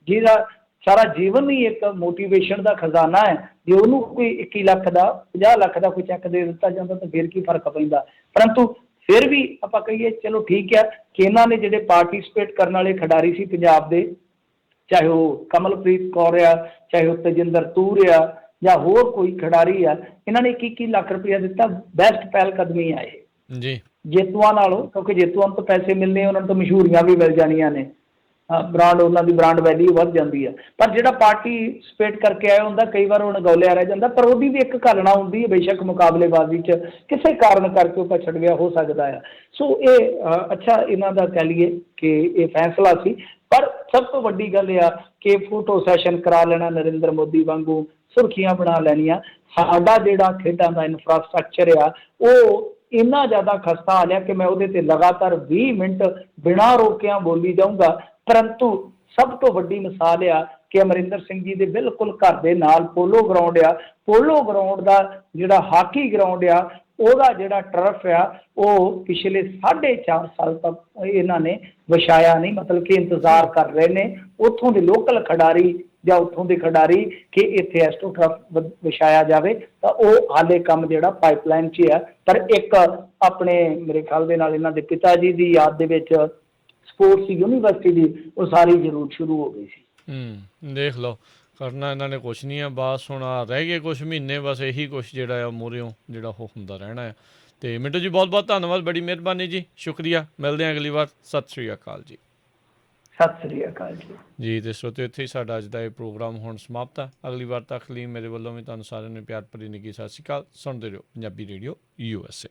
ਜਿਹਦਾ ਸਾਰਾ ਜੀਵਨ ਹੀ ਇੱਕ ਮੋਟੀਵੇਸ਼ਨ ਦਾ ਖਜ਼ਾਨਾ ਹੈ, ਜੇ ਉਹਨੂੰ ਕੋਈ 21 ਲੱਖ ਦਾ 50 ਲੱਖ ਦਾ ਕੋਈ ਚੈੱਕ ਦੇ ਦਿੱਤਾ ਜਾਂਦਾ ਤਾਂ ਫਿਰ ਕੀ ਫਰਕ ਪੈਂਦਾ? ਪਰੰਤੂ ਫਿਰ ਵੀ ਆਪਾਂ ਕਹੀਏ ਚਲੋ ਠੀਕ ਹੈ ਕਿ ਇਹਨਾਂ ਨੇ ਜਿਹੜੇ ਪਾਰਟੀਸਪੇਟ ਕਰਨ ਵਾਲੇ ਖਿਡਾਰੀ ਸੀ ਪੰਜਾਬ ਦੇ, ਚਾਹੇ ਉਹ ਕਮਲਪ੍ਰੀਤ ਕੌਰ ਆ, ਚਾਹੇ ਉਹ ਤੇਜਿੰਦਰ ਤੂਰ ਆ, ਜਾਂ ਹੋਰ ਕੋਈ ਖਿਡਾਰੀ ਆ, ਇਹਨਾਂ ਨੇ 21 ਲੱਖ ਰੁਪਇਆ ਦਿੱਤਾ। ਬੈਸਟ ਪਹਿਲ ਕਦਮੀ ਆਏ ਜੀ ਜੇਤੂਆਂ ਨਾਲੋਂ, ਕਿਉਂਕਿ ਜੇਤੂਆਂ ਨੂੰ ਤਾਂ ਪੈਸੇ ਮਿਲਣੇ, ਉਹਨਾਂ ਨੂੰ ਤਾਂ ਮਸ਼ਹੂਰੀਆਂ ਵੀ ਮਿਲ ਜਾਣੀਆਂ ਨੇ, ਬ੍ਰਾਂਡ, ਉਹਨਾਂ ਦੀ ਬ੍ਰਾਂਡ ਵੈਲਿਊ ਵੱਧ ਜਾਂਦੀ ਆ। ਪਰ ਜਿਹੜਾ ਪਾਰਟੀਸਪੇਟ ਕਰਕੇ ਆਇਆ ਹੁੰਦਾ ਕਈ ਵਾਰ ਉਹ ਨਗੌਲਿਆ ਰਹਿ ਜਾਂਦਾ, ਪਰ ਉਹਦੀ ਵੀ ਇੱਕ ਘਾਲਣਾ ਹੁੰਦੀ ਹੈ, ਬੇਸ਼ੱਕ ਮੁਕਾਬਲੇਬਾਜ਼ੀ 'ਚ ਕਿਸੇ ਕਾਰਨ ਕਰਕੇ ਉਹ ਪਛੜ ਗਿਆ ਹੋ ਸਕਦਾ ਆ। ਸੋ ਇਹ ਅੱਛਾ ਇਹਨਾਂ ਦਾ ਕਹਿ ਲਈਏ ਕਿ ਇਹ ਫੈਸਲਾ ਸੀ। ਪਰ ਸਭ ਤੋਂ ਵੱਡੀ ਗੱਲ ਇਹ ਆ ਕਿ ਫੋਟੋ ਸੈਸ਼ਨ ਕਰਾ ਲੈਣਾ ਨਰਿੰਦਰ ਮੋਦੀ ਵਾਂਗੂ, ਸੁਰਖੀਆਂ ਬਣਾ ਲੈਣੀਆਂ। ਸਾਡਾ ਜਿਹੜਾ ਖੇਡਾਂ ਦਾ ਇਨਫਰਾਸਟਰਕਚਰ ਆ ਉਹ ਇੰਨਾ ਜ਼ਿਆਦਾ ਖਸਤਾ ਹਾਲਿਆ ਕਿ ਮੈਂ ਉਹਦੇ ਤੇ ਲਗਾਤਾਰ 20 ਮਿੰਟ ਬਿਨਾਂ ਰੋਕਿਆਂ ਬੋਲੀ ਜਾਊਂਗਾ। ਪਰੰਤੂ ਸਭ ਤੋਂ ਵੱਡੀ ਮਿਸਾਲ ਆ ਕਿ ਅਮਰਿੰਦਰ ਸਿੰਘ ਜੀ ਦੇ ਬਿਲਕੁਲ ਘਰ ਦੇ ਨਾਲ ਪੋਲੋ ਗਰਾਊਂਡ ਆ, ਪੋਲੋ ਗਰਾਊਂਡ ਦਾ ਜਿਹੜਾ ਹਾਕੀ ਗਰਾਊਂਡ ਆ ਉਹਦਾ ਜਿਹੜਾ ਟਰਫ ਆ ਉਹ ਪਿਛਲੇ 4.5 ਸਾਲ ਤੱਕ ਇਹਨਾਂ ਨੇ ਵਿਛਾਇਆ ਨਹੀਂ, ਮਤਲਬ ਕਿ ਇੰਤਜ਼ਾਰ ਕਰ ਰਹੇ ਨੇ ਉੱਥੋਂ ਦੇ ਲੋਕਲ ਖਿਡਾਰੀ ਜਾਂ ਉੱਥੋਂ ਦੇ ਖਿਡਾਰੀ ਕਿ ਇੱਥੇ ਐਸਟੋ ਟਰਫ ਵਿਛਾਇਆ ਜਾਵੇ। ਤਾਂ ਉਹ ਹਾਲੇ ਕੰਮ ਜਿਹੜਾ ਪਾਈਪਲਾਈਨ 'ਚ ਆ। ਪਰ ਇੱਕ ਆਪਣੇ ਮੇਰੇ ਖਿਆਲ ਦੇ ਨਾਲ ਇਹਨਾਂ ਦੇ ਪਿਤਾ ਜੀ ਦੀ ਯਾਦ ਦੇ ਵਿੱਚ ਸਪੋਰਟਸ ਯੂਨੀਵਰਸਿਟੀ ਦੀ ਉਹ ਸਾਰੀ ਜ਼ਰੂਰ ਸ਼ੁਰੂ ਹੋ ਗਈ ਸੀ। ਦੇਖ ਲਓ ਕਰਨਾ ਇਹਨਾਂ ਨੇ ਕੁਛ ਨਹੀਂ ਆ, ਬਸ ਹੁਣ ਰਹਿ ਗਏ ਕੁਛ ਮਹੀਨੇ, ਬਸ ਇਹੀ ਕੁਛ ਜਿਹੜਾ ਆ ਮੂਹਰਿਓਂ ਜਿਹੜਾ ਉਹ ਹੁੰਦਾ ਰਹਿਣਾ ਆ। ਅਤੇ ਮਿੰਟੂ ਜੀ ਬਹੁਤ ਬਹੁਤ ਧੰਨਵਾਦ, ਬੜੀ ਮਿਹਰਬਾਨੀ ਜੀ, ਸ਼ੁਕਰੀਆ, ਮਿਲਦੇ ਹਾਂ ਅਗਲੀ ਵਾਰ, ਸਤਿ ਸ਼੍ਰੀ ਅਕਾਲ ਜੀ। ਸਤਿ ਸ੍ਰੀ ਅਕਾਲ ਜੀ। ਜੀ ਅਤੇ ਸਰੋਤਿਓ ਇੱਥੇ ਹੀ ਸਾਡਾ ਅੱਜ ਦਾ ਇਹ ਪ੍ਰੋਗਰਾਮ ਹੁਣ ਸਮਾਪਤ ਆ। ਅਗਲੀ ਵਾਰ ਤੱਕ ਲਈ ਮੇਰੇ ਵੱਲੋਂ ਵੀ ਤੁਹਾਨੂੰ ਸਾਰਿਆਂ ਨੂੰ ਪਿਆਰ ਭਰੀ ਨਿੱਘੀ ਸਤਿ ਸ਼੍ਰੀ ਅਕਾਲ। ਸੁਣਦੇ ਰਹੋ ਪੰਜਾਬੀ ਰੇਡੀਓ USA।